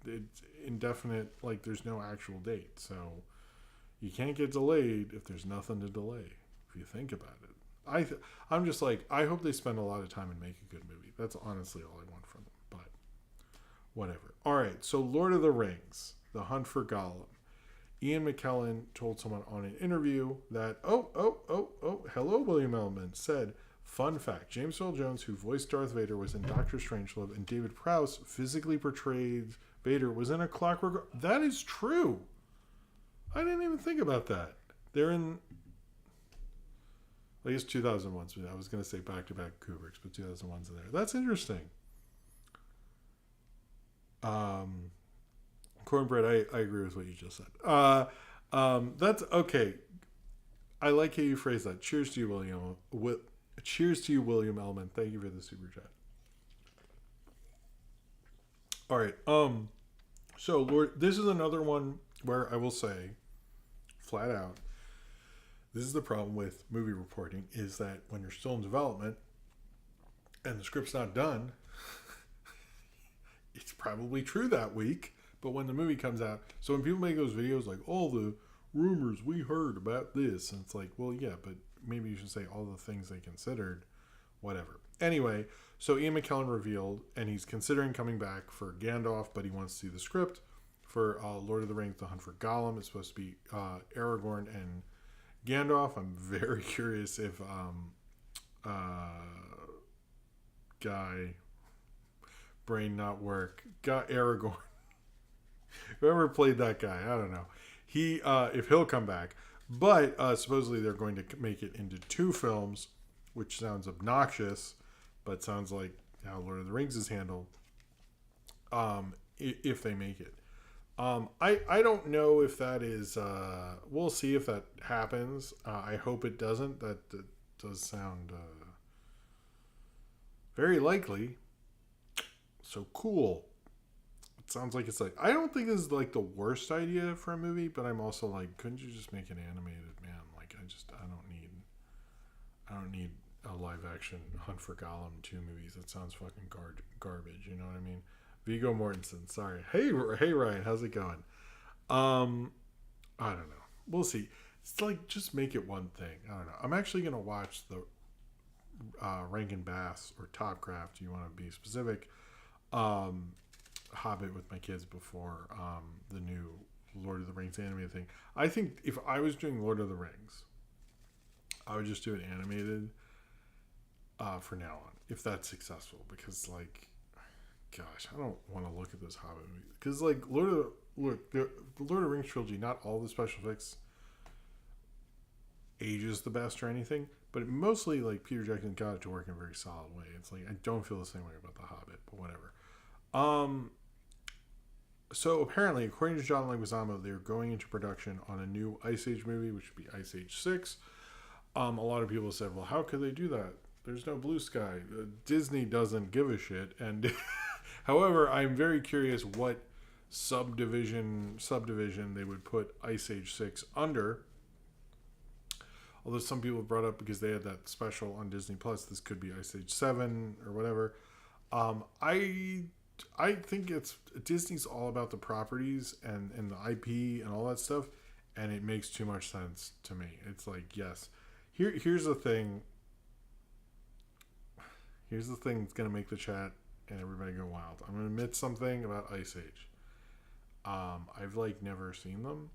it's indefinite, like there's no actual date. So you can't get delayed if there's nothing to delay, if you think about it. I'm just like, I hope they spend a lot of time and make a good movie. That's honestly all I want from them. But whatever. All right, so Lord of the Rings, The Hunt for Gollum. Ian McKellen told someone on an interview that, hello, William Ellman, said, fun fact, James Earl Jones, who voiced Darth Vader, was in Doctor Strangelove, and David Prowse physically portrayed Vader, was in A Clockwork. That is true. I didn't even think about that. They're in, I guess 2001. So I was going to say back-to-back Kubricks, but 2001's in there. That's interesting. Cornbread, I agree with what you just said. That's okay. I like how you phrase that. Cheers to you, William. Cheers to you, William Ellman. Thank you for the super chat. All right. So Lord, this is another one where I will say, flat out, this is the problem with movie reporting, is that when you're still in development and the script's not done, it's probably true that week. But when the movie comes out, so when people make those videos like, all the rumors we heard about this, and it's like, well, yeah, but maybe you should say all the things they considered, whatever. Anyway, so Ian McKellen revealed, and he's considering coming back for Gandalf, but he wants to see the script for Lord of the Rings, The Hunt for Gollum. It's supposed to be Aragorn and Gandalf. I'm very curious if guy, brain not work, got Aragorn. Whoever played that guy, I don't know. He, if he'll come back. But supposedly they're going to make it into 2 films, which sounds obnoxious, but sounds like how Lord of the Rings is handled, if they make it. I don't know if that is... we'll see if that happens. I hope it doesn't. That does sound very likely. So cool. It sounds like it's like... I don't think this is like the worst idea for a movie, but I'm also like, couldn't you just make an animated, man? Like, I don't need a live action Hunt for Gollum 2 movies. That sounds fucking garbage. You know what I mean? Viggo Mortensen. Sorry. Hey Ryan, how's it going? I don't know. We'll see. It's like, just make it one thing. I don't know. I'm actually gonna watch the Rankin Bass or Topcraft. You want to be specific? Hobbit with my kids before the new Lord of the Rings animated thing. I think if I was doing Lord of the Rings, I would just do it animated for now on, if that's successful. Because, like, gosh, I don't want to look at this Hobbit movie. Because, like, the Lord of the Rings trilogy, not all the special effects ages the best or anything, but mostly, like, Peter Jackson got it to work in a very solid way. It's like, I don't feel the same way about the Hobbit, but whatever. So apparently, according to John Leguizamo, they're going into production on a new Ice Age movie, which would be Ice Age 6. A lot of people said, well, how could they do that? There's no blue sky. Disney doesn't give a shit. And however, I'm very curious what subdivision they would put Ice Age 6 under. Although some people brought up, because they had that special on Disney Plus, this could be Ice Age 7 or whatever. I think it's Disney's all about the properties and the IP and all that stuff, and it makes too much sense to me. It's like, yes, here's the thing. Here's the thing that's gonna make the chat and everybody go wild. I'm gonna admit something about Ice Age. I've like never seen them,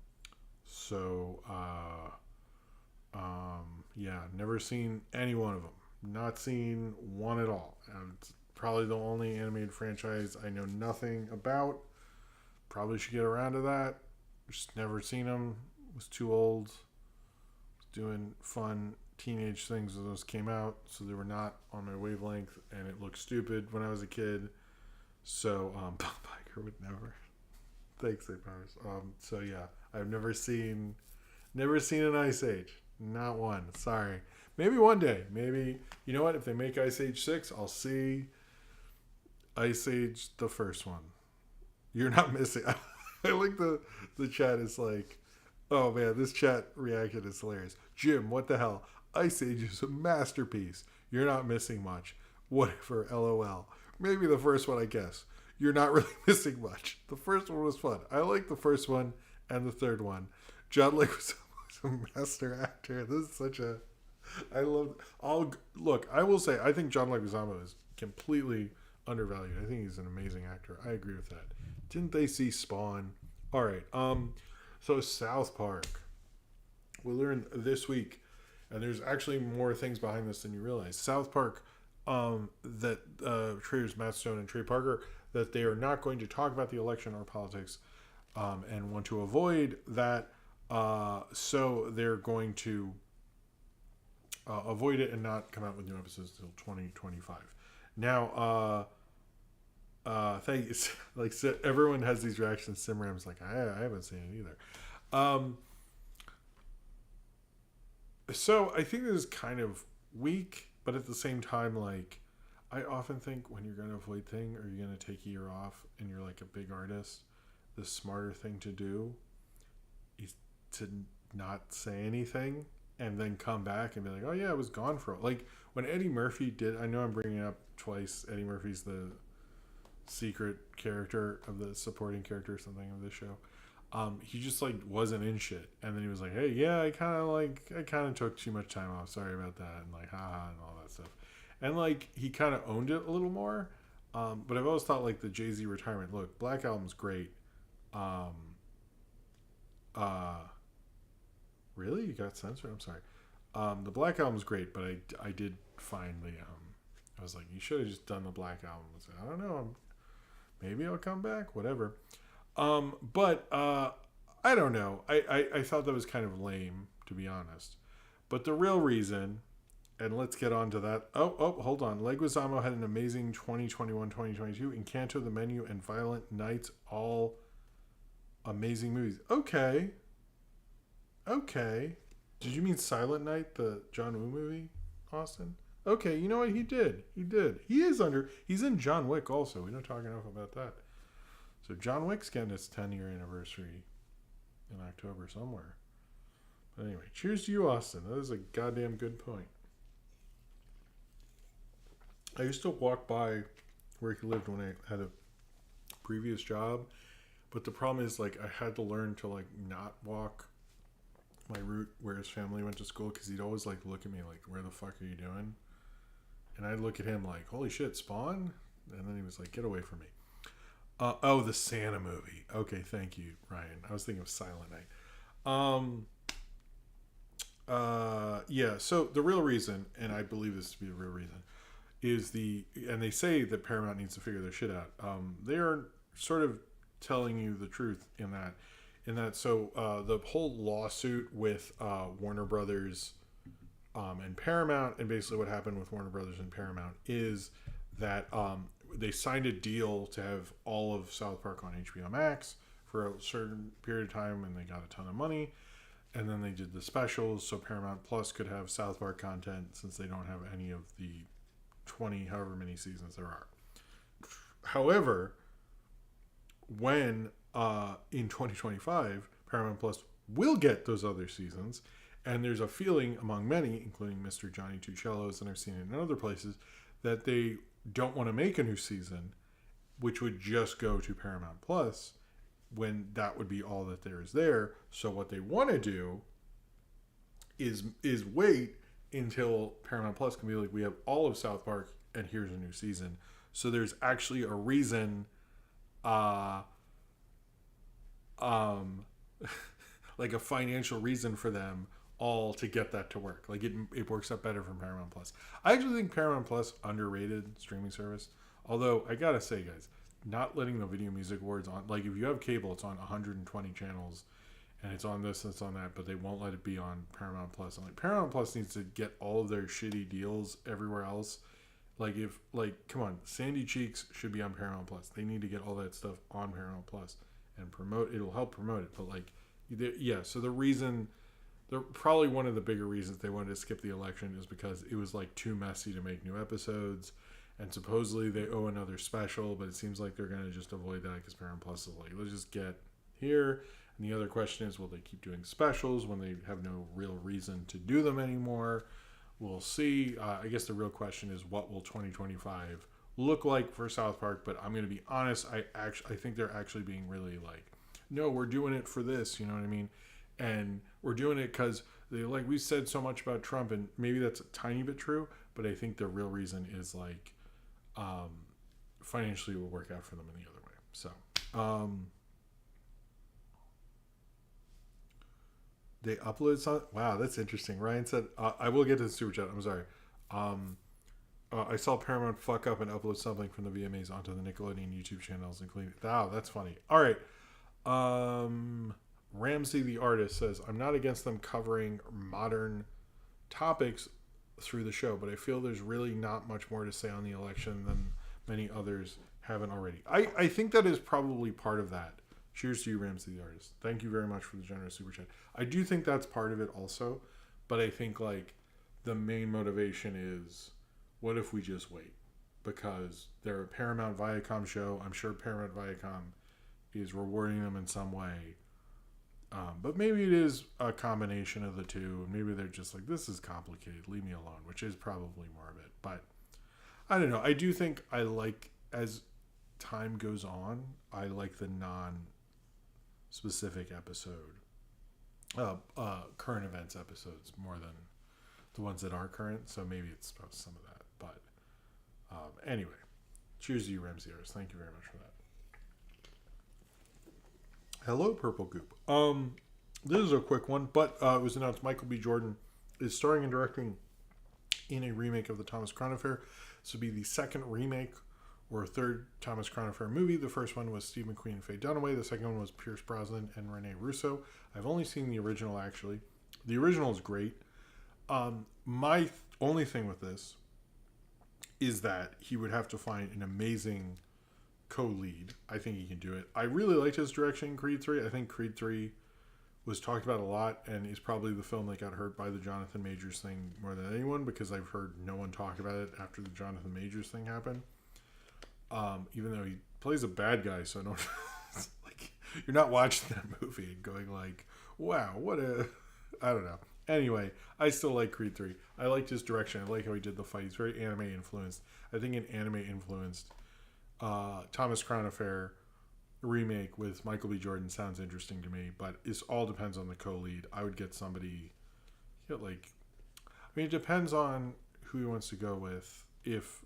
so yeah, never seen any one of them. Not seen one at all. It's probably the only animated franchise I know nothing about. Probably should get around to that. Just never seen them. Was too old. Was doing fun teenage things when those came out, so they were not on my wavelength, and it looked stupid when I was a kid. So Bob Iger would never. Thanks, Powers. So yeah, I've never seen an Ice Age. Not one. Sorry. Maybe one day. Maybe, you know what? If they make Ice Age 6, I'll see Ice Age, the first one. You're not missing. I like the chat is like, oh man, this chat reaction is hilarious. Jim, what the hell? Ice Age is a masterpiece. You're not missing much. Whatever, LOL. Maybe the first one, I guess. You're not really missing much. The first one was fun. I like the first one and the third one. John Leguizamo was a master actor. This is such a... I love... Look, I will say, I think John Leguizamo is completely undervalued. I think he's an amazing actor. I agree with that. Didn't they see Spawn? All right. So South Park. We learned this week, and there's actually more things behind this than you realize. South Park, that creators Matt Stone and Trey Parker, that they are not going to talk about the election or politics, and want to avoid that. So they're going to avoid it and not come out with new episodes until 2025. Now, thank you. Like, so everyone has these reactions. Simram's like, I haven't seen it either. So I think this is kind of weak, but at the same time, like, I often think when you're going to avoid thing or you're going to take a year off and you're like a big artist, the smarter thing to do is to not say anything and then come back and be like, oh yeah, I was gone for like when Eddie Murphy did. I know I'm bringing it up twice. Eddie Murphy's the secret character of the supporting character or something of this show. He just like wasn't in shit, and then he was like, hey, yeah, I kind of took too much time off, sorry about that, and like haha and all that stuff, and like he kind of owned it a little more. But I've always thought like the Jay-Z retirement, look, Black Album's great. Really, you got censored? I'm sorry. The Black Album's great, but I did find I was like, you should have just done the Black Album. I was like, I don't know, maybe I'll come back, whatever. But I don't know. I thought that was kind of lame, to be honest. But the real reason, and let's get on to that. Oh, hold on. Leguizamo had an amazing 2021-2022. Encanto, The Menu, and Violent Nights, all amazing movies. Okay. Did you mean Silent Night, the John Woo movie, Austin? Okay, you know what? He did. He's in John Wick also. We don't talk enough about that. So John Wick's getting its 10-year anniversary in October somewhere. But anyway, cheers to you, Austin. That is a goddamn good point. I used to walk by where he lived when I had a previous job, but the problem is like I had to learn to like not walk my route where his family went to school, because he'd always like look at me like, where the fuck are you doing? And I'd look at him like, holy shit, Spawn? And then he was like, get away from me. The Santa movie. Okay, thank you, Ryan. I was thinking of Silent Night. Yeah, so the real reason, and I believe this to be the real reason, is and they say that Paramount needs to figure their shit out. They are sort of telling you the truth in that. So the whole lawsuit with Warner Brothers and Paramount, and basically what happened with Warner Brothers and Paramount is that they signed a deal to have all of South Park on HBO Max for a certain period of time, and they got a ton of money. And then they did the specials, so Paramount Plus could have South Park content since they don't have any of the 20, however many seasons there are. However, when in 2025, Paramount Plus will get those other seasons, and there's a feeling among many, including Mr. Johnny Tuchellos, and I've seen it in other places, that they don't want to make a new season, which would just go to Paramount Plus, when that would be all that there is there. So what they want to do is wait until Paramount Plus can be like, we have all of South Park and here's a new season. So there's actually a reason, like a financial reason for them all to get that to work. Like it works out better from Paramount Plus. I actually think Paramount Plus underrated streaming service. Although I gotta say, guys, not letting the Video Music Awards on, like if you have cable, it's on 120 channels and it's on this and it's on that, but they won't let it be on Paramount Plus. I'm like, Paramount Plus needs to get all of their shitty deals everywhere else. Come on, Sandy Cheeks should be on Paramount Plus. They need to get all that stuff on Paramount Plus and promote. It'll help promote it. But so probably one of the bigger reasons they wanted to skip the election is because it was like too messy to make new episodes. And supposedly they owe another special, but it seems like they're going to just avoid that because Paramount Plus is like, let's just get here. And the other question is, will they keep doing specials when they have no real reason to do them anymore? We'll see. I guess the real question is, what will 2025 look like for South Park? But I'm going to be honest, I think they're actually being really like, no, we're doing it for this, you know what I mean? And we're doing it because we said so much about Trump, and maybe that's a tiny bit true, but I think the real reason is like, financially it will work out for them in the other way. So, they upload something. Wow, that's interesting. Ryan said, I will get to the super chat. I'm sorry. I saw Paramount fuck up and upload something from the VMAs onto the Nickelodeon YouTube channels, including. Wow, that's funny. All right. Ramsey the artist says, I'm not against them covering modern topics through the show, but I feel there's really not much more to say on the election than many others haven't already. I think that is probably part of that. Cheers to you, Ramsey the artist. Thank you very much for the generous super chat. I do think that's part of it also, but I think like the main motivation is, what if we just wait? Because they're a Paramount Viacom show. I'm sure Paramount Viacom is rewarding them in some way. But maybe it is a combination of the two. Maybe they're just like, this is complicated, leave me alone, which is probably more of it. But I don't know. I do think I like, as time goes on, I like the non-specific episode, current events episodes more than the ones that are current. So maybe it's about some of that. But anyway, cheers to you, Ramsey Harris. Thank you very much for that. Hello, Purple Goop. This is a quick one, but it was announced Michael B. Jordan is starring and directing in a remake of the Thomas Crown Affair. This will be the second remake or third Thomas Crown Affair movie. The first one was Steve McQueen and Faye Dunaway. The second one was Pierce Brosnan and Rene Russo. I've only seen the original, actually. The original is great. My only thing with this is that he would have to find an amazing co-lead. I think he can do it. I really liked his direction in Creed 3. I think Creed 3 was talked about a lot and is probably the film that got hurt by the Jonathan Majors thing more than anyone, because I've heard no one talk about it after the Jonathan Majors thing happened. Even though he plays a bad guy, so I don't like, you're not watching that movie and going like, wow, I don't know. Anyway, I still like Creed 3. I liked his direction. I like how he did the fight. He's very anime influenced. I think an anime influenced Thomas Crown Affair remake with Michael B. Jordan sounds interesting to me, but it all depends on the co-lead. I would get somebody, it depends on who he wants to go with. If,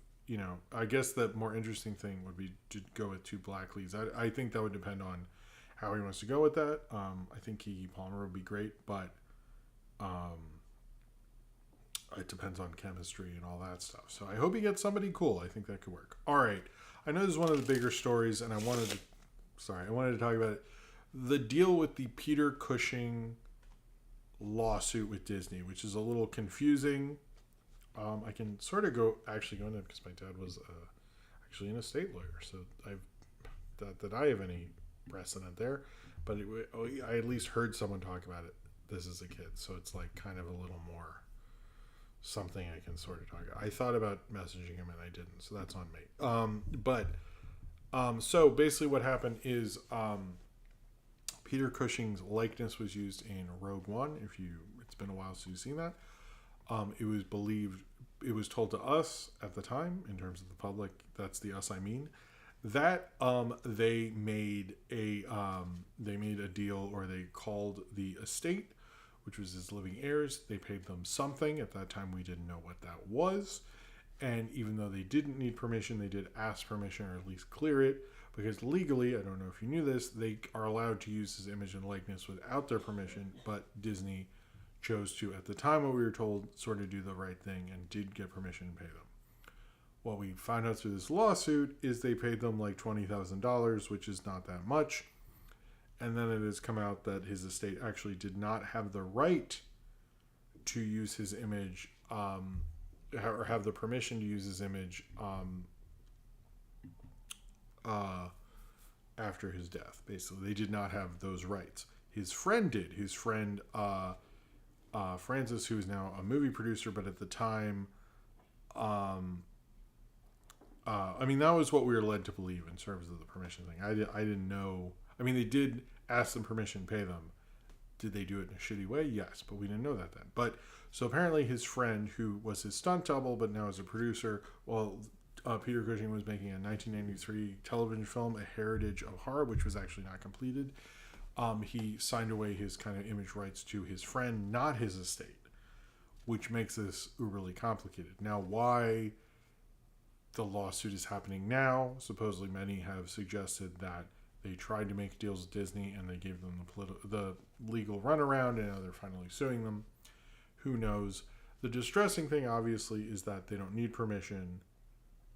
I guess the more interesting thing would be to go with two black leads. I think that would depend on how he wants to go with that. I think Keke Palmer would be great, but it depends on chemistry and all that stuff. So I hope he gets somebody cool. I think that could work. All right. I know this is one of the bigger stories, and I wanted to talk about it. The deal with the Peter Cushing lawsuit with Disney, which is a little confusing. I can sort of go into it because my dad was actually an estate lawyer, so I've not that I have any precedent there, but I at least heard someone talk about it this as a kid, so it's like kind of a little more something I can sort of talk about. I thought about messaging him and I didn't, so that's on me. So basically what happened is Peter Cushing's likeness was used in Rogue One. It's been a while since you've seen that. It was told to us at the time, in terms of the public, that's the us I mean, that they made a deal, or they called the estate, which was his living heirs. They paid them something. At that time, we didn't know what that was. And even though they didn't need permission, they did ask permission, or at least clear it, because legally, I don't know if you knew this, they are allowed to use his image and likeness without their permission, but Disney chose to, at the time what we were told, sort of do the right thing and did get permission to pay them. What we found out through this lawsuit is they paid them like $20,000, which is not that much. And then it has come out that his estate actually did not have the right to use his image, or have the permission to use his image after his death. Basically, they did not have those rights. His friend did. His friend Francis, who is now a movie producer, but at the time, that was what we were led to believe in terms of the permission thing. I didn't know. I mean, they did ask them permission, pay them. Did they do it in a shitty way? Yes, but we didn't know that then. But so apparently his friend, who was his stunt double, but now is a producer, Peter Cushing was making a 1993 television film, A Heritage of Horror, which was actually not completed. He signed away his kind of image rights to his friend, not his estate, which makes this uberly complicated. Now, why the lawsuit is happening now, supposedly many have suggested that they tried to make deals with Disney and they gave them the legal runaround, and now they're finally suing them. Who knows? The distressing thing, obviously, is that they don't need permission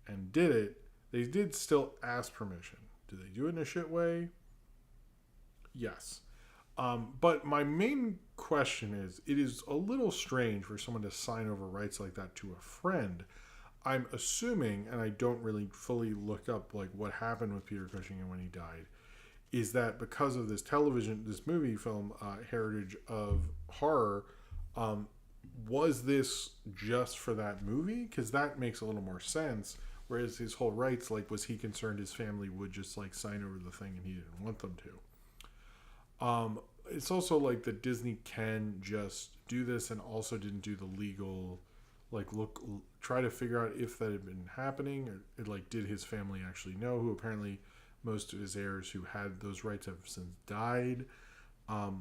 and did it. They did still ask permission. Did they do it in a shit way? Yes. But my main question is, it is a little strange for someone to sign over rights like that to a friend. I'm assuming, and I don't really fully look up like what happened with Peter Cushing and when he died, is that because of this movie film, Heritage of Horror, was this just for that movie? Because that makes a little more sense. Whereas his whole rights, like, was he concerned his family would just like sign over the thing and he didn't want them to? It's also like that Disney can just do this and also didn't do the legal, like, try to figure out if that had been happening, or like, did his family actually know, who apparently most of his heirs who had those rights have since died. Are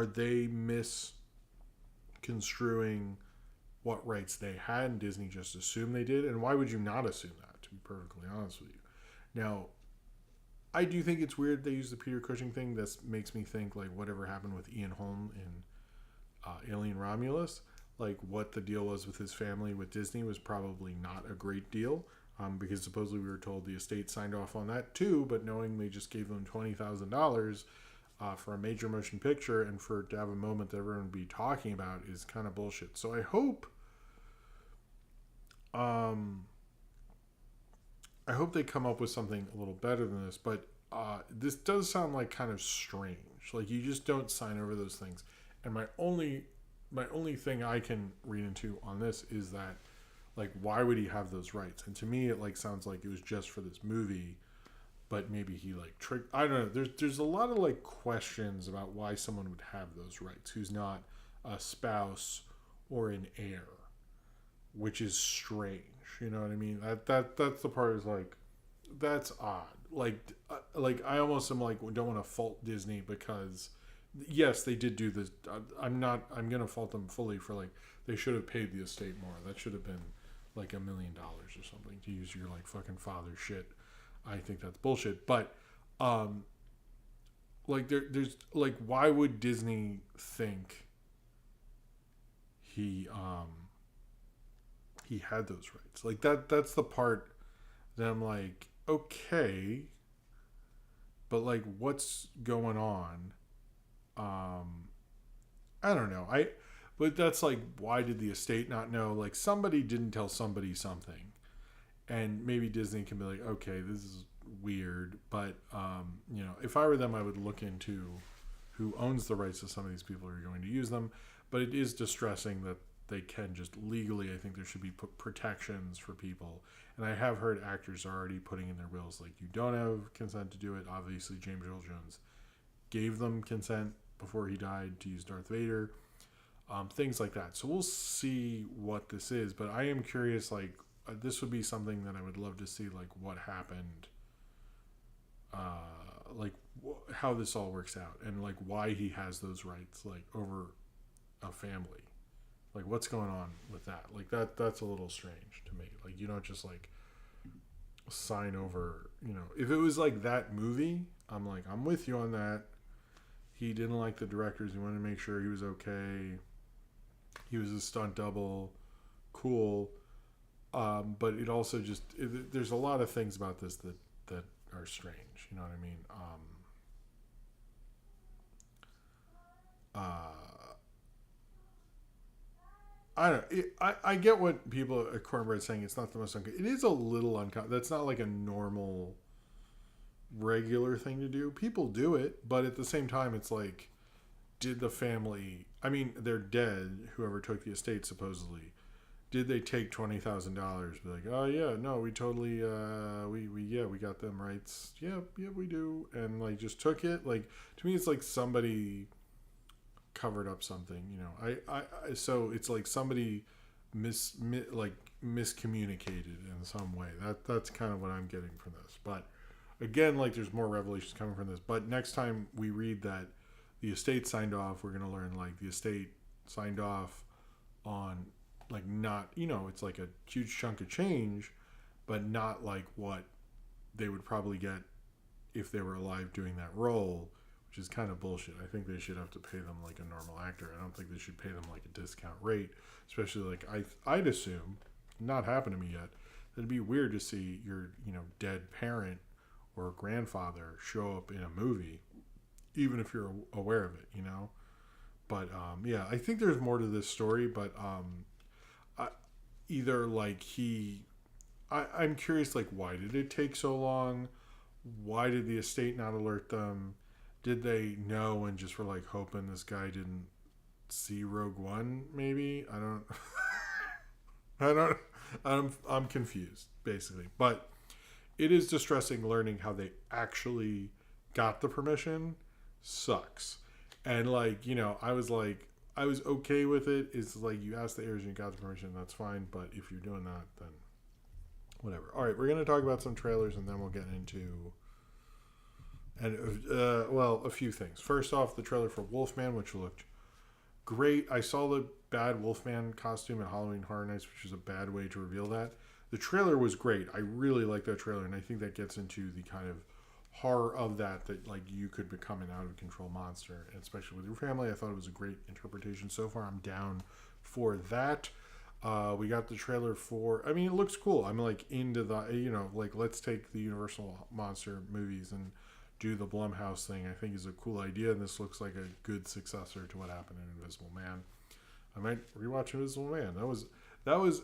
they misconstruing what rights they had and Disney just assumed they did? And why would you not assume that, to be perfectly honest with you? Now, I do think it's weird they use the Peter Cushing thing. That makes me think, like, whatever happened with Ian Holm in Alien Romulus, like, what the deal was with his family with Disney was probably not a great deal, because supposedly we were told the estate signed off on that too, but knowing they just gave them $20,000 for a major motion picture and to have a moment that everyone would be talking about is kind of bullshit. So I hope they come up with something a little better than this, but this does sound like kind of strange. Like, you just don't sign over those things. And my only thing I can read into on this is that, like, why would he have those rights? And to me, it like sounds like it was just for this movie, but maybe he like tricked. I don't know. There's a lot of like questions about why someone would have those rights who's not a spouse or an heir, which is strange. You know what I mean? That's the part is like, that's odd. Like I almost am like, don't want to fault Disney because yes, they did do this. I'm gonna fault them fully for, like, they should have paid the estate more. That should have been like $1 million or something, to use your like fucking father shit. I think that's bullshit. But like there's like, why would Disney think he had those rights? Like, that's the part that I'm like, okay, but like, what's going on? I don't know. But that's like, why did the estate not know? Like, somebody didn't tell somebody something, and maybe Disney can be like, okay, this is weird, but if I were them, I would look into who owns the rights to some of these people who are going to use them. But it is distressing that they can just legally. I think there should be protections for people, and I have heard actors are already putting in their wills like, you don't have consent to do it. Obviously, James Earl Jones gave them consent before he died to use Darth Vader. Things like that. So we'll see what this is, but I am curious, like, this would be something that I would love to see, like, what happened, like, how this all works out, and, like, why he has those rights, like, over a family. Like, what's going on with that? Like, that's a little strange to me. Like, you don't just, like, sign over, if it was, like, that movie, I'm like, I'm with you on that. He didn't like the directors. He wanted to make sure he was okay. He was a stunt double. Cool. But it also just, there's a lot of things about this that are strange. You know what I mean? I don't. I get what people at Cornbread saying. It's not the most uncommon. It is a little uncommon. That's not like a normal, regular thing to do. People do it, but at the same time, it's like, did the family? I mean, they're dead. Whoever took the estate, supposedly, did they take $20,000? Be like, oh yeah, no, we totally, we got them rights. Yeah, we do, and like just took it. Like, to me, it's like somebody covered up something. So it's like somebody miscommunicated in some way. That's kind of what I'm getting from this. But again, like, there's more revelations coming from this. But next time we read that the estate signed off, we're going to learn, like, the estate signed off on, like, not, it's like a huge chunk of change, but not like what they would probably get if they were alive doing that role, which is kind of bullshit. I think they should have to pay them like a normal actor. I don't think they should pay them like a discount rate, especially like I'd assume, not happened to me yet, that it'd be weird to see your, dead parent or grandfather show up in a movie, even if you're aware of it, But yeah, I think there's more to this story, but either like I'm curious, like, why did it take so long? Why did the estate not alert them? Did they know and just were like hoping this guy didn't see Rogue One? Maybe I'm confused basically, but it is distressing learning how they actually got the permission. Sucks. And like, I was okay with it. It's like, you asked the heirs and you got the permission, that's fine. But if you're doing that, then whatever. All right, we're going to talk about some trailers and then we'll get into a few things. First off, the trailer for Wolfman, which looked great. I saw the bad Wolfman costume at Halloween Horror Nights, which is a bad way to reveal that. The trailer was great. I really like that trailer, and I think that gets into the kind of horror of that like you could become an out of control monster, and especially with your family. I thought it was a great interpretation. So far, I'm down for that. We got the trailer for, I mean, it looks cool. I'm like into the, like, let's take the Universal monster movies and do the Blumhouse thing. I think is a cool idea, and this looks like a good successor to what happened in Invisible Man. I might rewatch Invisible Man. That was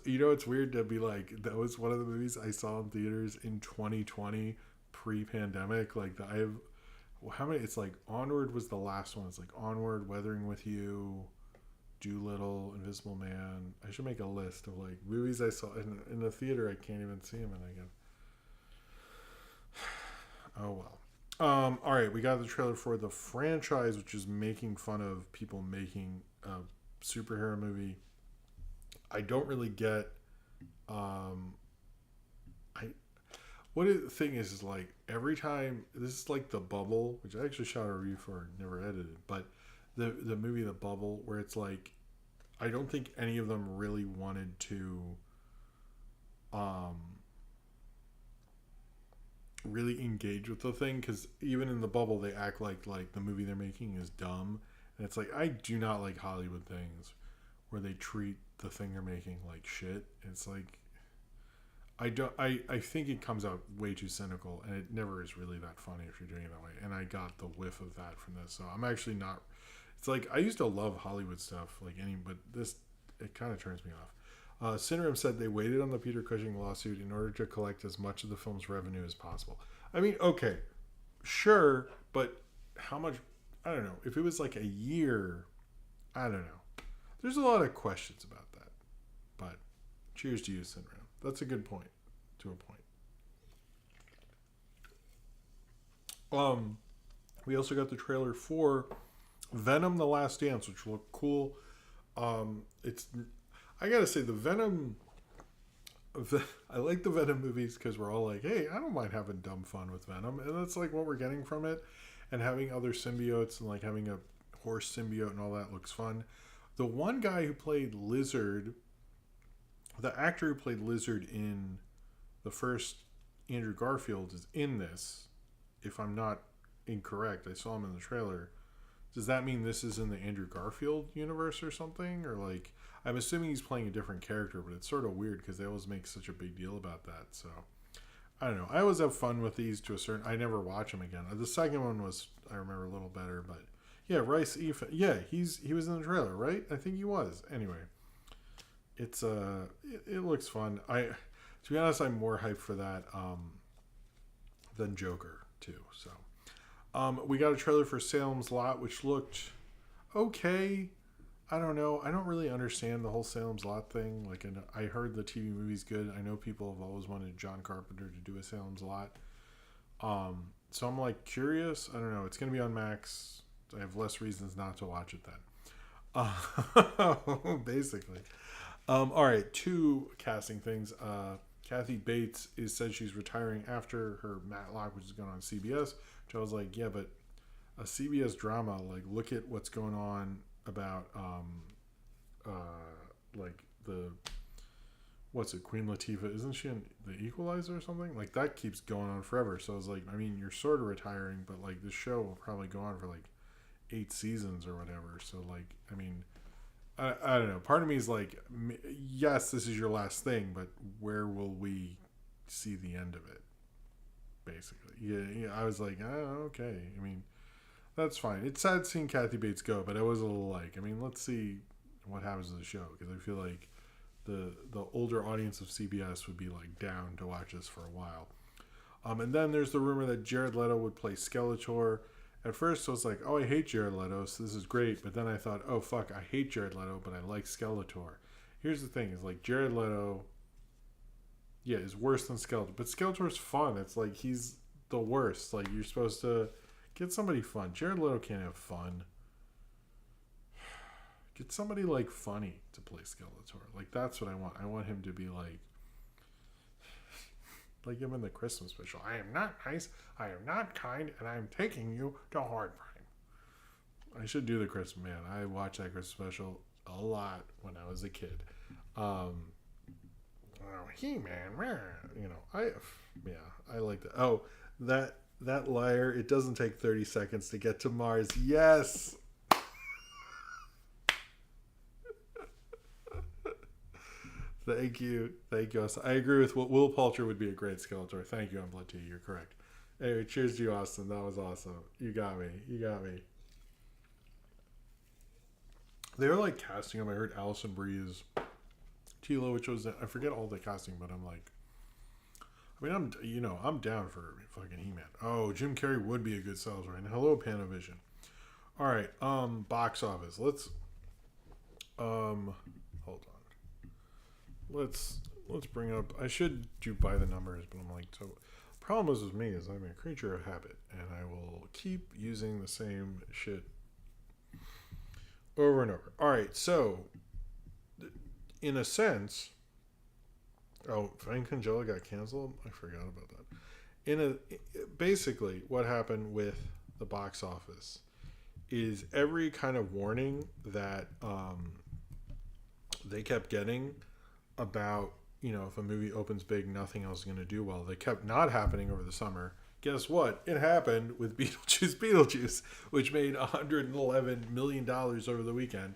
it's weird to be like, that was one of the movies I saw in theaters in 2020 pre-pandemic. Like, how many? It's like Onward was the last one. It's like Onward, Weathering with You, Doolittle, Invisible Man. I should make a list of like movies I saw in the theater. I can't even see them, and I go, oh well. All right, we got the trailer for The Franchise, which is making fun of people making a superhero movie. I don't really get. The thing is like, every time, this is like The Bubble, which I actually shot a review for, never edited, but the movie The Bubble, where it's like, I don't think any of them really wanted to really engage with the thing, because even in The Bubble they act like the movie they're making is dumb, and it's like, I do not like Hollywood things where they treat the thing they're making like shit. It's like, I think it comes out way too cynical, and it never is really that funny if you're doing it that way. And I got the whiff of that from this, so I'm actually not. It's like, I used to love Hollywood stuff, but this, it kind of turns me off. Syndrome said they waited on the Peter Cushing lawsuit in order to collect as much of the film's revenue as possible. I mean, okay, sure, but how much? I don't know. If it was like a year, I don't know. There's a lot of questions about that. But cheers to you, Syndrome. That's a good point, to a point. We also got the trailer for Venom: The Last Dance, which looked cool. It's I gotta say the Venom. I like the Venom movies because we're all like, hey, I don't mind having dumb fun with Venom, and that's like what we're getting from it. And having other symbiotes and like having a horse symbiote and all that looks fun. The one guy who played Lizard, the actor who played Lizard in the first Andrew Garfield, is in this. If I'm not incorrect, I saw him in the trailer. Does that mean this is in the Andrew Garfield universe or something? Or like, I'm assuming he's playing a different character, but it's sort of weird because they always make such a big deal about that. So, I don't know. I always have fun with these to a certain... I never watch them again. The second one was, I remember, a little better, but... Yeah, Rice Efa. Yeah, he was in the trailer, right? I think he was. Anyway, it's it looks fun. To be honest, I'm more hyped for that than Joker too. So, we got a trailer for Salem's Lot, which looked okay. I don't know. I don't really understand the whole Salem's Lot thing. Like, I heard the TV movie's good. I know people have always wanted John Carpenter to do a Salem's Lot. So I'm like curious. I don't know. It's gonna be on Max. I have less reasons not to watch it then. Basically. All right, two casting things. Kathy Bates said she's retiring after her Matlock, which is going on CBS. Which I was like, yeah, but a CBS drama, like, look at what's going on about, like, what's it, Queen Latifah? Isn't she in The Equalizer or something? Like, that keeps going on forever. So I was like, I mean, you're sort of retiring, but, like, the show will probably go on for, like, 8 seasons or whatever. So, like, I mean, I don't know. Part of me is like, yes, this is your last thing, but where will we see the end of it? Basically. Yeah, I was like, oh, okay. I mean, that's fine. It's sad seeing Kathy Bates go, but I was a little like, I mean, let's see what happens to the show, because I feel like the older audience of CBS would be like down to watch this for a while. And then there's the rumor that Jared Leto would play Skeletor. At first, I was like, oh, I hate Jared Leto, so this is great. But then I thought, oh, fuck, I hate Jared Leto, but I like Skeletor. Here's the thing, is like Jared Leto, yeah, is worse than Skeletor. But Skeletor's fun. It's like he's the worst. Like, you're supposed to get somebody fun. Jared Leto can't have fun. Get somebody, like, funny to play Skeletor. Like, that's what I want. I want him to be like him in the Christmas special. I am not nice, I am not kind, and I am taking you to Hardprime. I should do the Christmas, man. I watched that Christmas special a lot when I was a kid. He-Man, you know, I like that. Oh, that liar, it doesn't take 30 seconds to get to Mars. Yes! Thank you. Austin. I agree with what Will Poulter would be a great Skeletor. Thank you, Blood Tea. You're correct. Anyway, cheers to you, Austin. That was awesome. You got me. They were like casting him. I heard Allison Brie's Tilo, which was, I forget all the casting, but I'm like, I mean, I'm down for fucking He-Man. Oh, Jim Carrey would be a good Skeletor. And hello, Panavision. All right, box office. Let's hold on. Let's bring up. I should do by the numbers, but I'm like, so. Problem is with me is I'm a creature of habit, and I will keep using the same shit over and over. All right, so in a sense, Frank Langella got canceled. I forgot about that. Basically, what happened with the box office is every kind of warning that they kept getting about, if a movie opens big, nothing else is going to do well. They kept not happening over the summer. Guess what? It happened with Beetlejuice, which made $111 million over the weekend.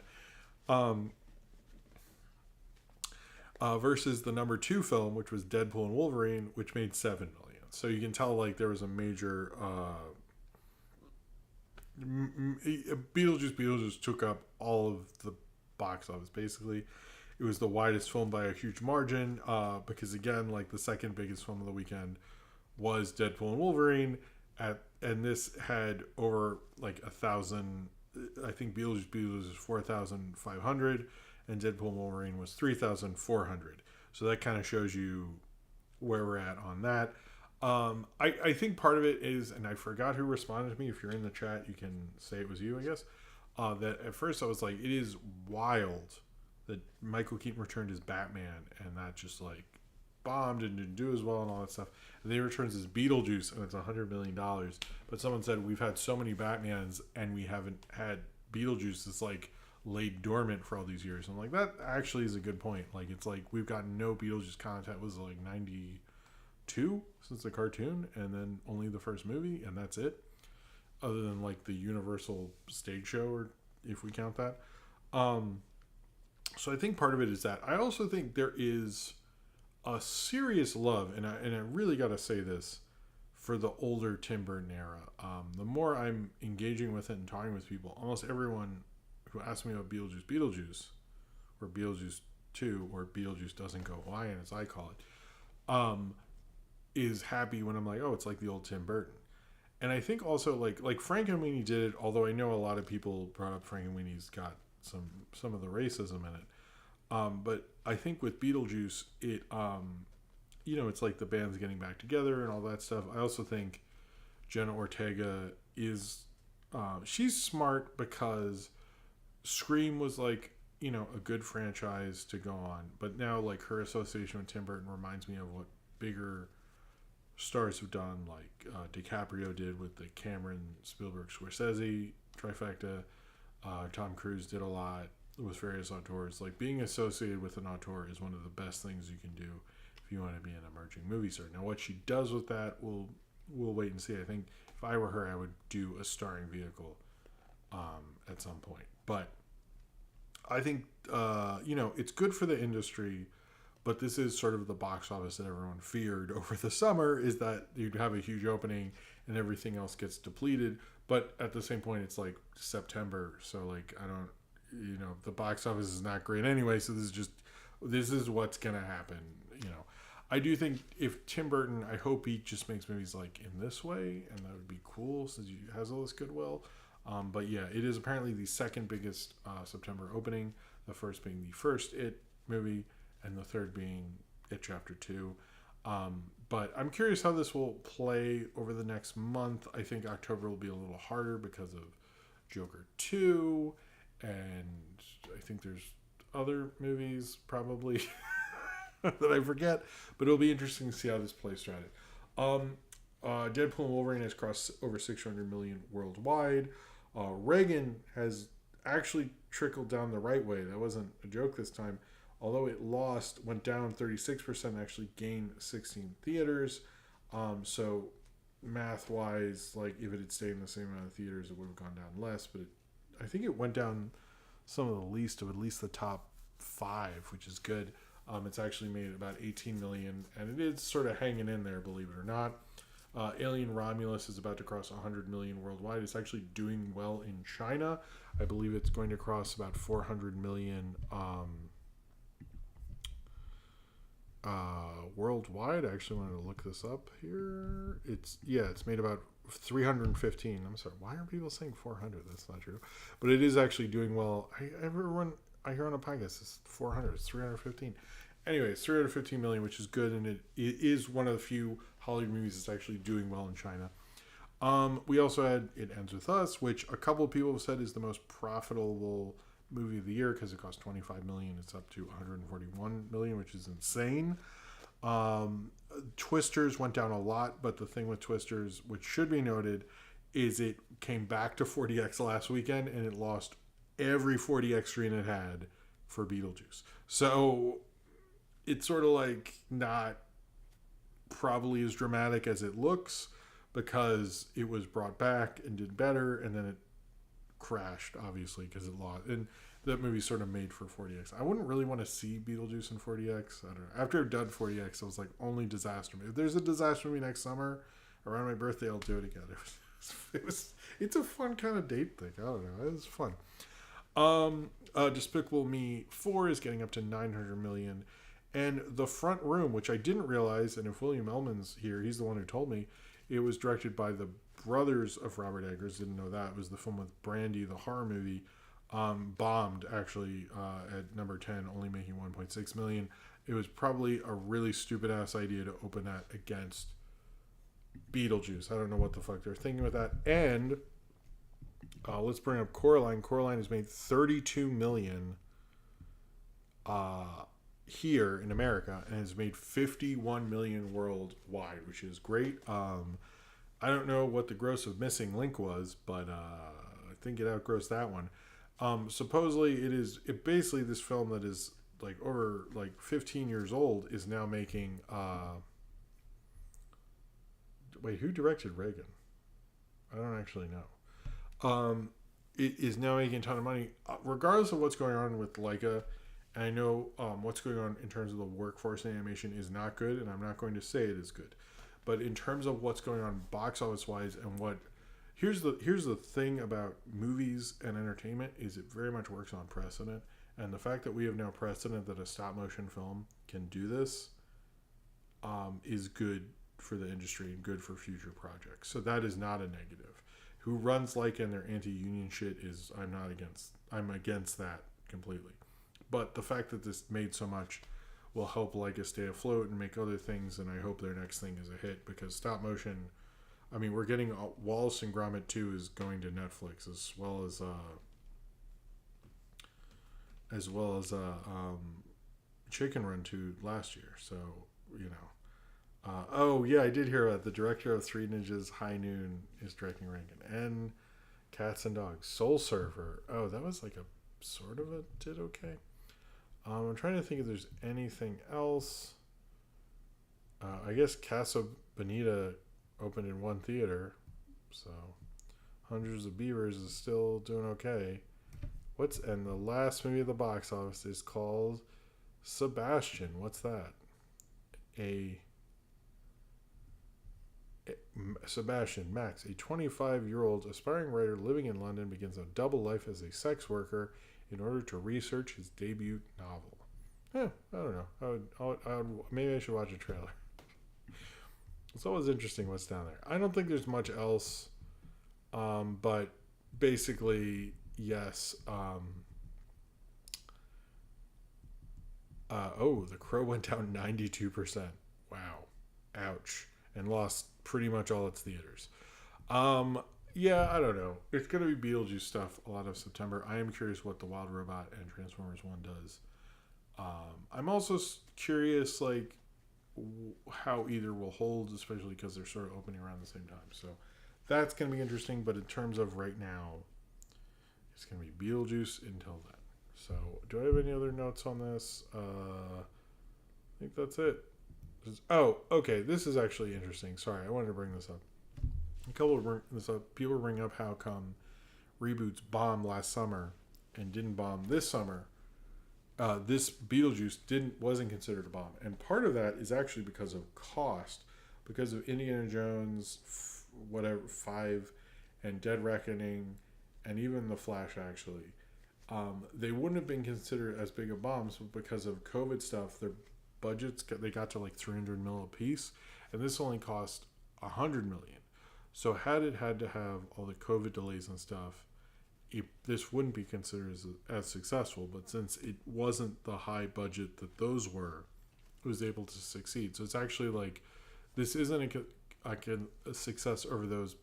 Versus the number 2 film, which was Deadpool and Wolverine, which made $7 million. So you can tell, like, there was a major... Beetlejuice took up all of the box office, basically. It was the widest film by a huge margin, because again, like the second biggest film of the weekend was Deadpool and Wolverine, and this had over like 1,000. I think Beetlejuice was 4,500, and Deadpool and Wolverine was 3,400. So that kind of shows you where we're at on that. I think part of it is, and I forgot who responded to me. If you're in the chat, you can say it was you, I guess. That at first I was like, it is wild that Michael Keaton returned as Batman, and that just like bombed and didn't do as well and all that stuff. And then he returns as Beetlejuice, and it's $100 million. But someone said, we've had so many Batmans, and we haven't had Beetlejuice that's like laid dormant for all these years. I'm like, that actually is a good point. Like, it's like we've gotten no Beetlejuice content. It was like 92 since the cartoon, and then only the first movie, and that's it. Other than like the Universal stage show, or if we count that. So I think part of it is that. I also think there is a serious love, and I really got to say this, for the older Tim Burton era. The more I'm engaging with it and talking with people, almost everyone who asks me about Beetlejuice, or Beetlejuice 2, or Beetlejuice Doesn't Go Hawaiian, as I call it, is happy when I'm like, oh, it's like the old Tim Burton. And I think also like Frankenweenie did it, although I know a lot of people brought up Frankenweenie's got some of the racism in it. But I think with Beetlejuice, it it's like the band's getting back together and all that stuff. I also think Jenna Ortega is she's smart, because Scream was like, a good franchise to go on, but now like her association with Tim Burton reminds me of what bigger stars have done, like DiCaprio did with the Cameron, Spielberg, Scorsese trifecta. Tom Cruise did a lot with various auteurs. Like, being associated with an auteur is one of the best things you can do if you want to be an emerging movie star. Now, what she does with that, we'll wait and see. I think if I were her, I would do a starring vehicle at some point. But I think it's good for the industry. But this is sort of the box office that everyone feared over the summer, is that you'd have a huge opening and everything else gets depleted. But at the same point, it's like September. So like, I don't, the box office is not great anyway. So this is what's going to happen. I do think if Tim Burton, I hope he just makes movies like in this way, and that would be cool since he has all this goodwill. But yeah, it is apparently the second biggest September opening. The first being the first It movie, and the third being It Chapter 2. But I'm curious how this will play over the next month. I think October will be a little harder because of Joker 2, and I think there's other movies probably that I forget, but it'll be interesting to see how this plays throughout it. Deadpool and Wolverine has crossed over 600 million worldwide. Reagan has actually trickled down the right way. That wasn't a joke this time. Although it went down 36%, actually gained 16 theaters. So math-wise, like if it had stayed in the same amount of theaters, it would have gone down less. But I think it went down some of the least of at least the top 5, which is good. It's actually made about 18 million, and it is sort of hanging in there, believe it or not. Alien Romulus is about to cross 100 million worldwide. It's actually doing well in China. I believe it's going to cross about 400 million worldwide. I actually wanted to look this up here. It's made about 315. I'm sorry, why are people saying 400? That's not true, but it is actually doing well. Everyone I hear on a podcast is 400. It's 315. Anyway, it's 315 million, which is good, and it is one of the few Hollywood movies that's actually doing well in China. We also had It Ends With Us, which a couple of people have said is the most profitable movie of the year because it cost 25 million. It's up to 141 million, which is insane. Twisters went down a lot, but the thing with Twisters, which should be noted, is it came back to 40X last weekend, and it lost every 40X screen it had for Beetlejuice. So it's sort of like not probably as dramatic as it looks, because it was brought back and did better, and then it crashed, obviously, because it lost. And that movie's sort of made for 40X. I wouldn't really want to see Beetlejuice in 40X. I don't know. After I've done 40X, I was like, only disaster movie. If there's a disaster movie next summer, around my birthday, I'll do it again. It's a fun kind of date thing. I don't know. It was fun. Despicable Me 4 is getting up to 900 million. And The Front Room, which I didn't realize, and if William Ellman's here, he's the one who told me, it was directed by the brothers of Robert Eggers. Didn't know that. It was the film with Brandy, the horror movie. Bombed, actually, at number 10, only making 1.6 million. It was probably a really stupid-ass idea to open that against Beetlejuice. I don't know what the fuck they're thinking with that. And let's bring up Coraline. Coraline has made 32 million here in America and has made 51 million worldwide, which is great. I don't know what the gross of Missing Link was, but I think it outgrossed that one. Supposedly it basically this film that is like over like 15 years old is now making wait, who directed Reagan? I don't actually know. It is now making a ton of money, regardless of what's going on with Leica. And I know what's going on in terms of the workforce in animation is not good, and I'm not going to say it is good. But in terms of what's going on box office wise and what here's the thing about movies and entertainment is it very much works on precedent. And the fact that we have now precedent that a stop motion film can do this is good for the industry and good for future projects. So that is not a negative. Who runs Leica and their anti-union shit is I'm against that completely. But the fact that this made so much will help Leica stay afloat and make other things, and I hope their next thing is a hit because stop motion. I mean, we're getting Wallace and Gromit 2 is going to Netflix as well as Chicken Run 2 last year. So you know. Oh yeah, I did hear about the director of Three Ninjas High Noon is directing Reagan and Cats and Dogs. Soul Surfer. Oh, that was like a sort of a did okay. I'm trying to think if there's anything else. I guess Casa Bonita opened in one theater, so Hundreds of Beavers is still doing okay. And the last movie of the box office is called Sebastian. What's that? Sebastian Max, a 25-year-old aspiring writer living in London, begins a double life as a sex worker in order to research his debut novel. I don't know. Maybe I should watch a trailer. It's always interesting what's down there. I don't think there's much else, but basically, yes. The Crow went down 92%. Wow. Ouch. And lost pretty much all its theaters. Yeah, I don't know. It's going to be Beetlejuice stuff a lot of September. I am curious what the Wild Robot and Transformers 1 does. I'm also curious, like, how either will hold, especially because they're sort of opening around the same time. So that's going to be interesting. But in terms of right now, it's going to be Beetlejuice until then. So do I have any other notes on this? I think that's it. Okay. This is actually interesting. Sorry, I wanted to bring this up. People bring up how come reboots bombed last summer and didn't bomb this summer. This Beetlejuice wasn't considered a bomb, and part of that is actually because of cost, because of Indiana Jones, 5, and Dead Reckoning, and even The Flash. Actually, they wouldn't have been considered as big of bombs because of COVID stuff. Their budgets they got to like 300 mil a piece, and this only cost 100 million. So had it had to have all the COVID delays and stuff, this wouldn't be considered as successful. But since it wasn't the high budget that those were, it was able to succeed. So it's actually like this isn't a success over those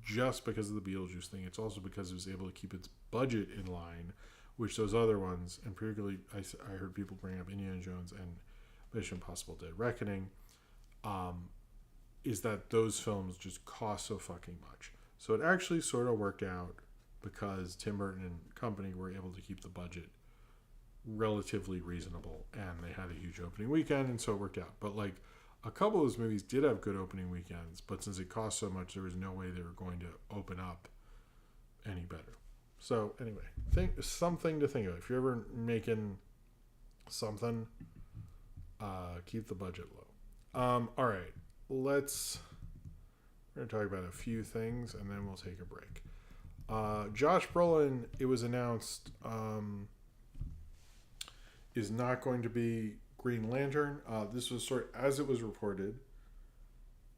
just because of the Beetlejuice thing. It's also because it was able to keep its budget in line, which those other ones, and particularly I heard people bring up Indiana Jones and Mission Impossible Dead Reckoning, is that those films just cost so fucking much. So it actually sort of worked out because Tim Burton and company were able to keep the budget relatively reasonable, and they had a huge opening weekend, and so it worked out. But like a couple of those movies did have good opening weekends, but since it cost so much, there was no way they were going to open up any better. So anyway, something to think of. If you're ever making something, keep the budget low. All right, we're going to talk about a few things, and then we'll take a break. Josh Brolin, it was announced, is not going to be Green Lantern. This was as it was reported.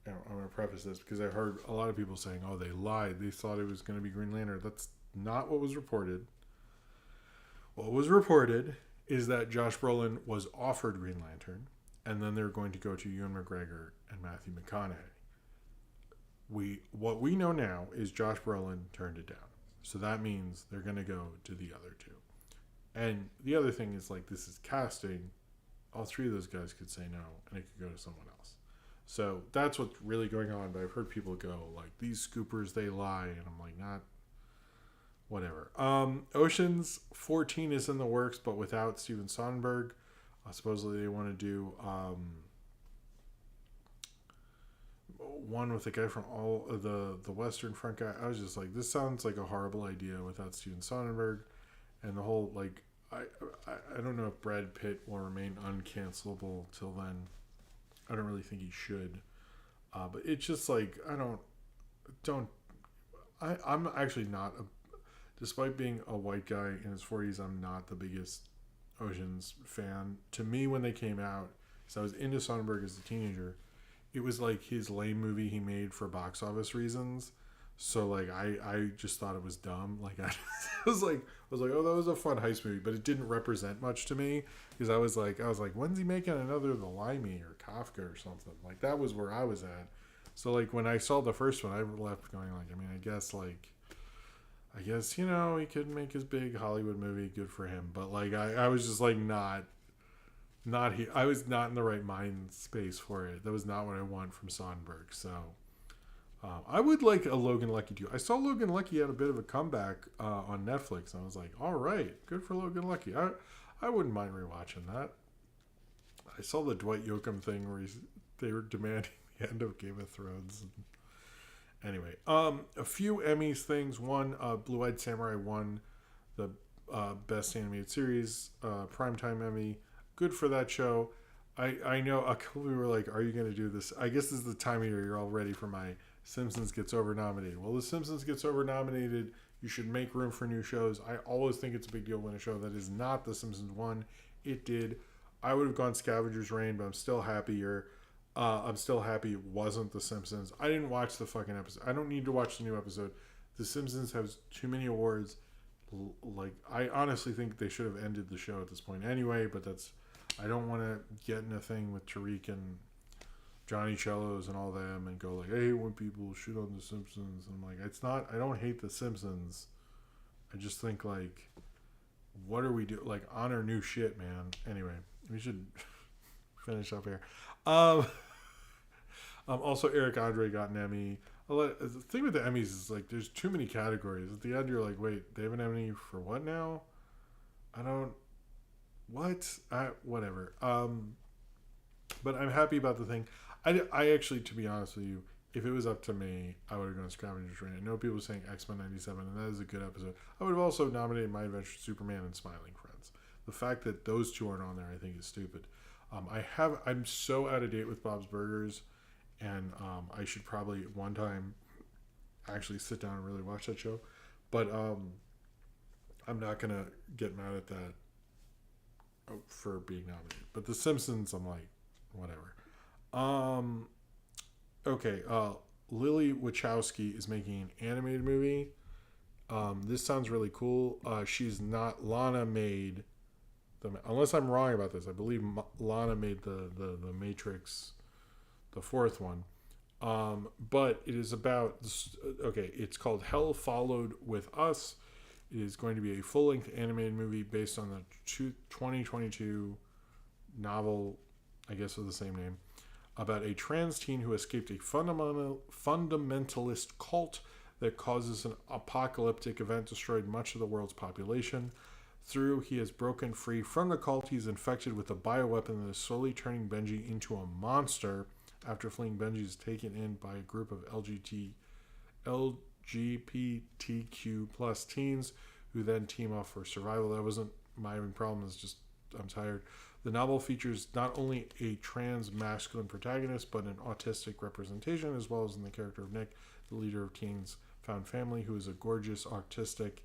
I'm going to preface this because I heard a lot of people saying, "Oh, they lied. They thought it was going to be Green Lantern." That's not what was reported. What was reported is that Josh Brolin was offered Green Lantern, and then they're going to go to Ewan McGregor and Matthew McConaughey. What we know now is Josh Brolin turned it down. So that means they're going to go to the other two. And the other thing is, like, this is casting. All three of those guys could say no, and it could go to someone else. So that's what's really going on. But I've heard people go, like, these scoopers, they lie. And I'm like, not, whatever. Ocean's 14 is in the works, but without Steven Soderbergh. Supposedly they want to do one with the guy from all of the Western Front guy. I was just like, this sounds like a horrible idea without Steven Soderbergh. And the whole, like, I don't know if Brad Pitt will remain uncancelable till then. I don't really think he should. But it's just like, I'm actually not, despite being a white guy in his 40s, I'm not the biggest Ocean's fan. To me, when they came out, because I was into Soderbergh as a teenager, it was like his lame movie he made for box office reasons. So, like, I just thought it was dumb. Like, I was like, oh, that was a fun heist movie, but it didn't represent much to me because I was like, when's he making another The Limey or Kafka or something? Like, that was where I was at. So, like, when I saw the first one, I left going like, I guess you know, he could make his big Hollywood movie. Good for him. But, like, I was just like not he. I was not in the right mind space for it. That was not what I want from Soderbergh. So. I would like a Logan Lucky too. I saw Logan Lucky had a bit of a comeback on Netflix. And I was like, all right, good for Logan Lucky. I wouldn't mind rewatching that. I saw the Dwight Yoakam thing where they were demanding the end of Game of Thrones. Anyway, a few Emmys things. One, Blue Eyed Samurai won the Best Animated Series Primetime Emmy. Good for that show. I know a couple people were like, are you going to do this? I guess this is the time of year you're all ready for my Simpsons gets over-nominated. Well, The Simpsons gets over-nominated. You should make room for new shows. I always think it's a big deal when a show that is not The Simpsons won. It did. I would have gone Scavenger's Reign, but I'm still happier. I'm still happy it wasn't The Simpsons. I didn't watch the fucking episode. I don't need to watch the new episode. The Simpsons has too many awards. Like, I honestly think they should have ended the show at this point anyway, but that's... I don't want to get in a thing with Tariq and Johnny Cellos and all them and go like, hey, when people shit on The Simpsons. I'm like, it's not, I don't hate The Simpsons. I just think, like, what are we doing? Like, honor new shit, man. Anyway, we should finish up here. Also, Eric Andre got an Emmy. The thing with the Emmys is, like, there's too many categories. At the end, you're like, wait, they have an Emmy for what now? Whatever. But I'm happy about the thing. I actually, to be honest with you, if it was up to me, I would have gone Scavenger's Reign. I know people saying X-Men 97, and that is a good episode. I would have also nominated My Adventure Superman and Smiling Friends. The fact that those two aren't on there, I think, is stupid. I'm so out of date with Bob's Burgers, and I should probably one time actually sit down and really watch that show. But I'm not gonna get mad at that for being nominated. But The Simpsons, I'm like, whatever. Okay, Lily Wachowski is making an animated movie. This sounds really cool. She's not... Lana made... unless I'm wrong about this, I believe Lana made the Matrix, the fourth one. But it is about... Okay, it's called Hell Followed With Us. It is going to be a full-length animated movie based on the 2022 novel, I guess with the same name, about a trans teen who escaped a fundamentalist cult that causes an apocalyptic event destroyed much of the world's population. He has broken free from the cult. He's infected with a bioweapon that is slowly turning Benji into a monster. After fleeing, Benji is taken in by a group of LGBTQ plus teens who then team up for survival. That wasn't my main problem. It's just I'm tired. The novel features not only a trans masculine protagonist, but an autistic representation, as well as in the character of Nick, the leader of Teen's found family, who is gorgeous, autistic,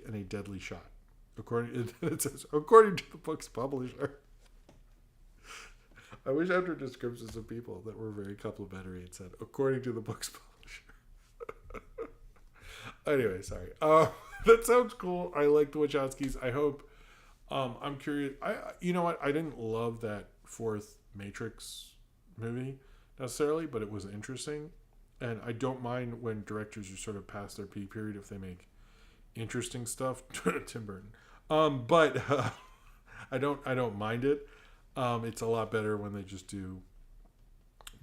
and a deadly shot. It says, according to the book's publisher. I wish after descriptions of people that were very complimentary, it said, according to the book's publisher. Anyway, sorry. That sounds cool. I like the Wachowskis. I hope. I'm curious. You know what? I didn't love that fourth Matrix movie necessarily, but it was interesting. And I don't mind when directors are sort of past their peak period if they make interesting stuff. Tim Burton. But I don't mind it. It's a lot better when they just do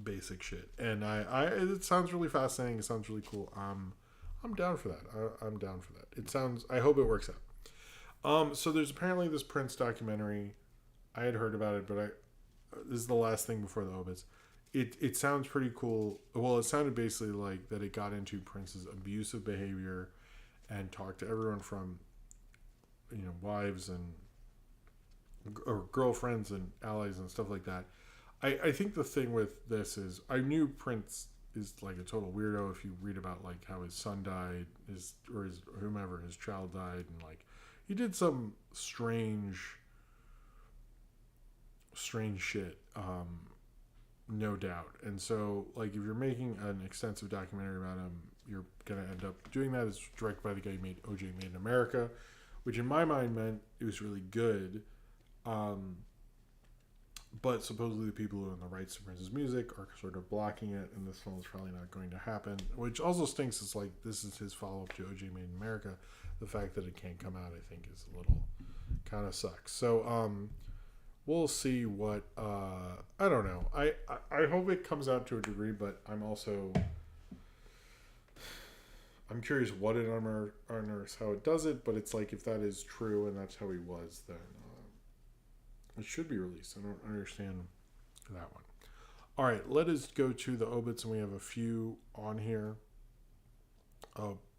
basic shit. And it sounds really fascinating. It sounds really cool. I'm down for that. I'm down for that. I hope it works out. So there's apparently this Prince documentary. I had heard about it, but this is the last thing before the obits. It sounds pretty cool. Well, it sounded basically like that it got into Prince's abusive behavior and talked to everyone from, wives or girlfriends and allies and stuff like that. I think the thing with this is I knew Prince is like a total weirdo. If you read about like how his son died, his child died, and like he did some strange shit, no doubt. And so like if you're making an extensive documentary about him, you're gonna end up doing that. It's directed by the guy who made OJ Made in America, which in my mind meant it was really good. But supposedly the people who own the rights to Prince's music are sort of blocking it, and this film is probably not going to happen. Which also stinks. It's like this is his follow-up to OJ Made in America. The fact that it can't come out, I think, is a little kind of sucks. So we'll see what I don't know. I hope it comes out to a degree, but I'm curious what it unearths, how it does it. But it's like if that is true and that's how he was, then it should be released. I don't understand that one. All right, let us go to the obits, and we have a few on here.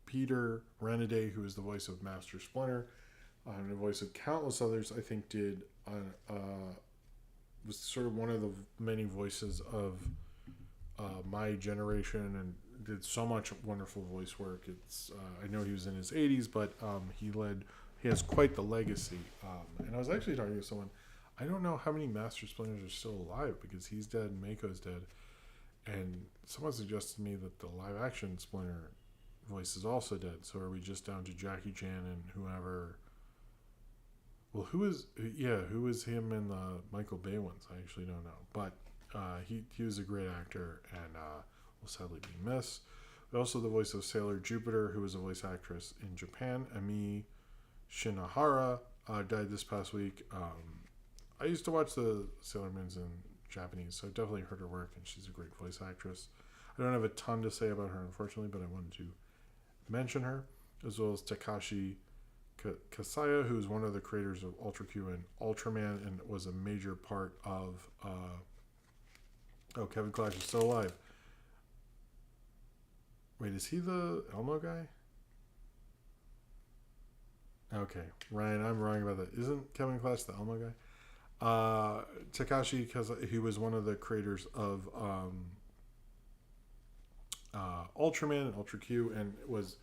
Peter Renaday, who is the voice of Master Splinter, and the voice of countless others, I think was sort of one of the many voices of my generation, and did so much wonderful voice work. It's I know he was in his 80s, but he has quite the legacy. And I was actually talking to someone. I don't know how many Master Splinters are still alive because he's dead and Mako's dead. And someone suggested to me that the live action Splinter voice is also dead. So are we just down to Jackie Chan and whoever? Well, who was him in the Michael Bay ones? I actually don't know. But he was a great actor and will sadly be missed. But also the voice of Sailor Jupiter, who was a voice actress in Japan. Ami Shinohara died this past week. I used to watch the Sailor Moons in Japanese, so I definitely heard her work, and she's a great voice actress. I don't have a ton to say about her, unfortunately, but I wanted to mention her, as well as Takashi Kasaya, who's one of the creators of Ultra Q and Ultraman, and was a major part of... Kevin Clash is still alive. Wait, is he the Elmo guy? Okay, Ryan, I'm wrong about that. Isn't Kevin Clash the Elmo guy? Takashi, because he was one of the creators of Ultraman and Ultra Q, and was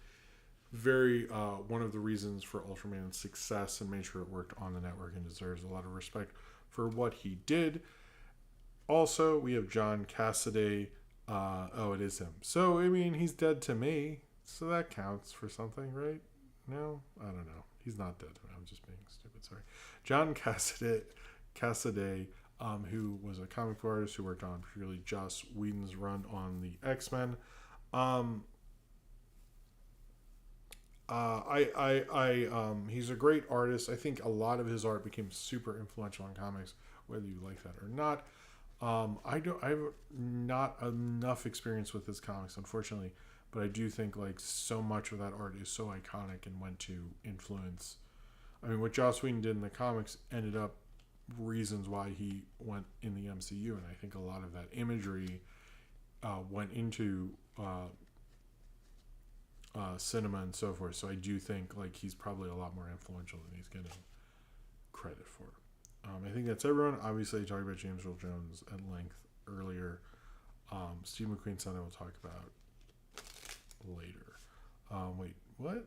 very one of the reasons for Ultraman's success, and made sure it worked on the network, and deserves a lot of respect for what he did. Also, we have John Cassaday. It is him. So, I mean, he's dead to me, so that counts for something, right? No? I don't know. He's not dead to me. I'm just being stupid. Sorry. John Cassaday, who was a comic book artist who worked on particularly Joss Whedon's run on the X-Men. He's a great artist. I think a lot of his art became super influential in comics, whether you like that or not. I have not enough experience with his comics, unfortunately, but I do think like so much of that art is so iconic and went to influence. I mean, what Joss Whedon did in the comics ended up reasons why he went in the MCU, and I think a lot of that imagery went into cinema and so forth. So I do think like he's probably a lot more influential than he's getting credit for. I think that's everyone. Obviously, I talked about James Earl Jones at length earlier. Steve McQueen's son I will talk about later. Wait, what?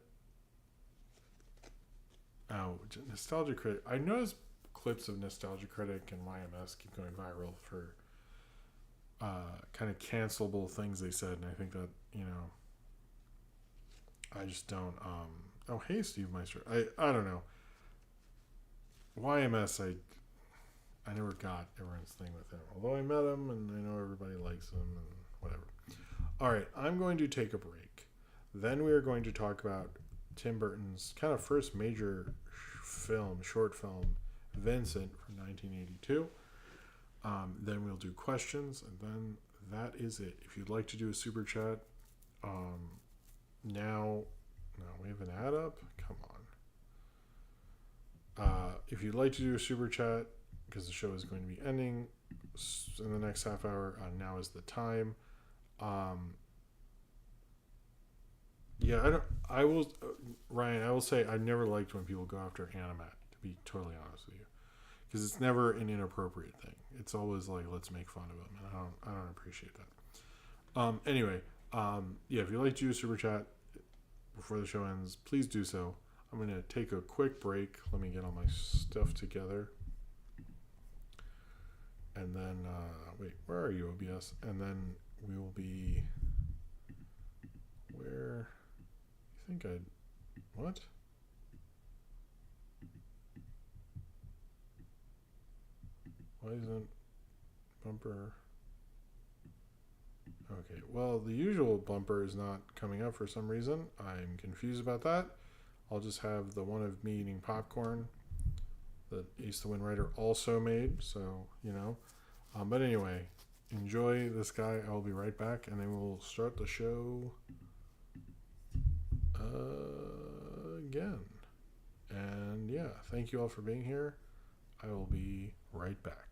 Oh, Nostalgia Critic. I noticed clips of Nostalgia Critic and YMS keep going viral for kind of cancelable things they said, and I think that, I just don't. Oh, hey, Steve Meister. I don't know. YMS, I never got everyone's thing with him. Although I met him and I know everybody likes him and whatever. All right, I'm going to take a break. Then we are going to talk about Tim Burton's kind of first major short film, Vincent from 1982. Then we'll do questions, and then that is it. If you'd like to do a super chat, now we have an ad up. Come on. If you'd like to do a super chat, because the show is going to be ending in the next half hour, now is the time. I will, Ryan. I will say I never liked when people go after Animat. To be totally honest with you, because it's never an inappropriate thing. It's always like, let's make fun of them, and I don't appreciate that. Anyway, if you'd like to do a super chat before the show ends, please do so. I'm going to take a quick break. Let me get all my stuff together. And then, wait, where are you, OBS? And then we will be, where, you think what? Why isn't bumper? Okay, well, the usual bumper is not coming up for some reason. I'm confused about that. I'll just have the one of me eating popcorn that Ace the Wind Rider also made, so, But anyway, enjoy this guy. I'll be right back, and then we'll start the show again. And thank you all for being here. I will be right back.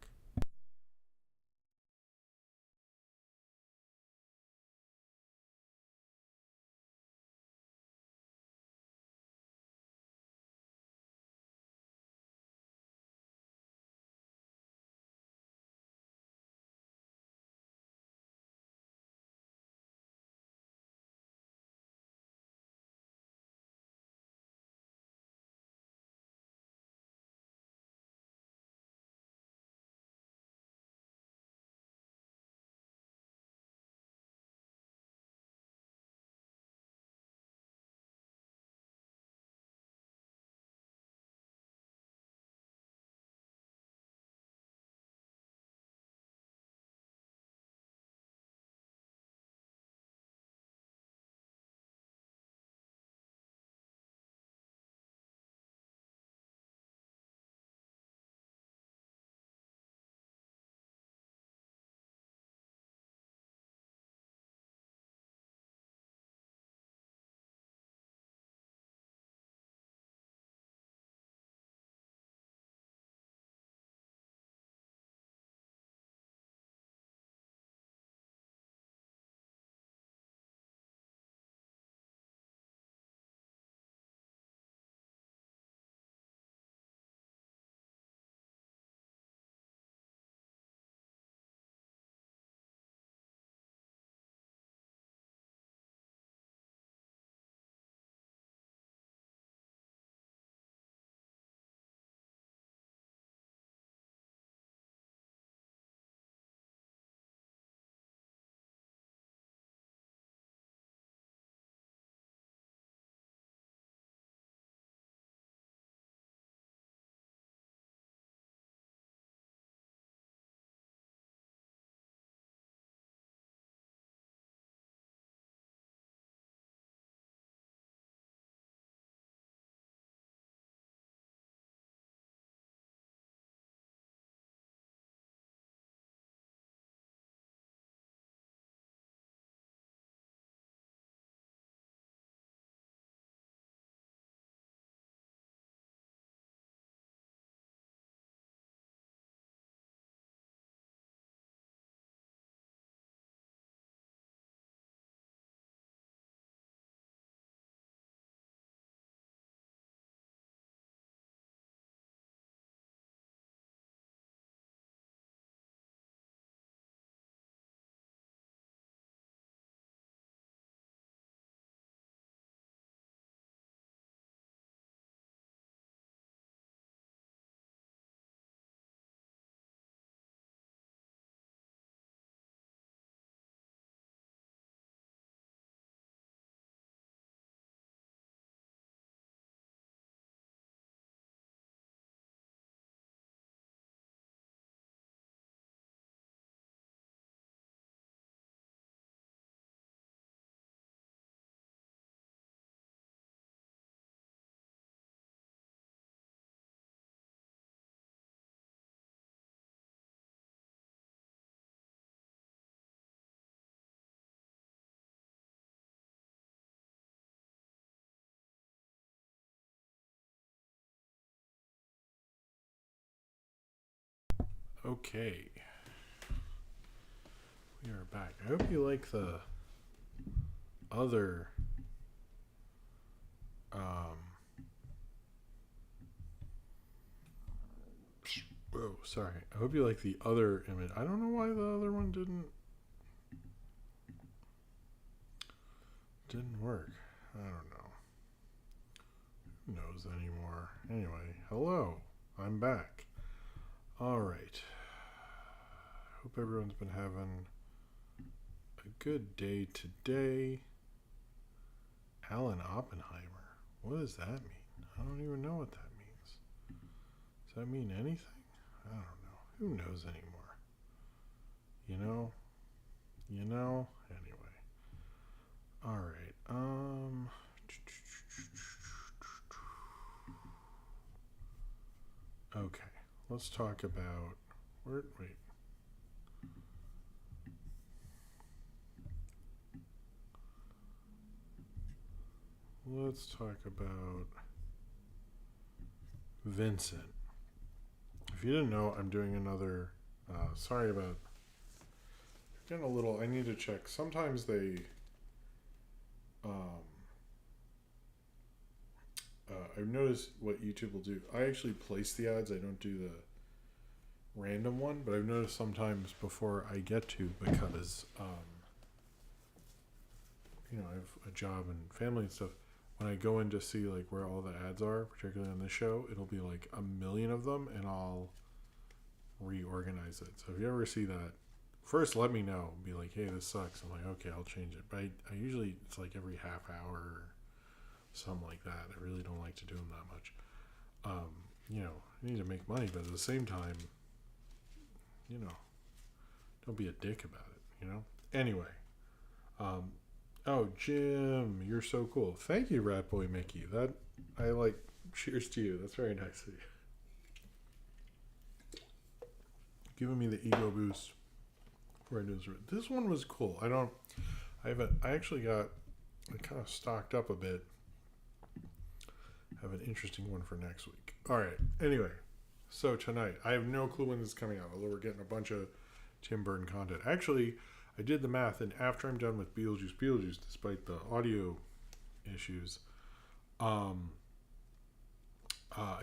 Okay. We are back. I hope you like the other oh, sorry. I hope you like the other image. I don't know why the other one didn't work. I don't know. Who knows anymore? Anyway, hello. I'm back. All right. Hope everyone's been having a good day today. Alan Oppenheimer. What does that mean? I don't even know what that means. Does that mean anything? I don't know. Who knows anymore? You know? Anyway. All right. Okay. Let's talk about wait. Let's talk about Vincent. If you didn't know, I'm doing another. Sorry about. Getting a little. I need to check. Sometimes they. I've noticed what YouTube will do. I actually place the ads. I don't do the random one, but I've noticed sometimes before I get to, because I have a job and family and stuff. When I go in to see like where all the ads are, particularly on this show, it'll be like a million of them, and I'll reorganize it. So if you ever see that, first let me know. Be like, hey, this sucks. I'm like, okay, I'll change it. But I usually, it's like every half hour or something like that. I really don't like to do them that much. I need to make money, but at the same time, don't be a dick about it, Anyway, oh, Jim, you're so cool. Thank you, Rat Boy Mickey. That, I like, cheers to you. That's very nice of you. Giving me the ego boost before I do this. This one was cool. I actually got, I kind of stocked up a bit. Have an interesting one for next week. All right. Anyway, so tonight, I have no clue when this is coming out, although we're getting a bunch of Tim Burton content. Actually, I did the math, and after I'm done with Beetlejuice, despite the audio issues, I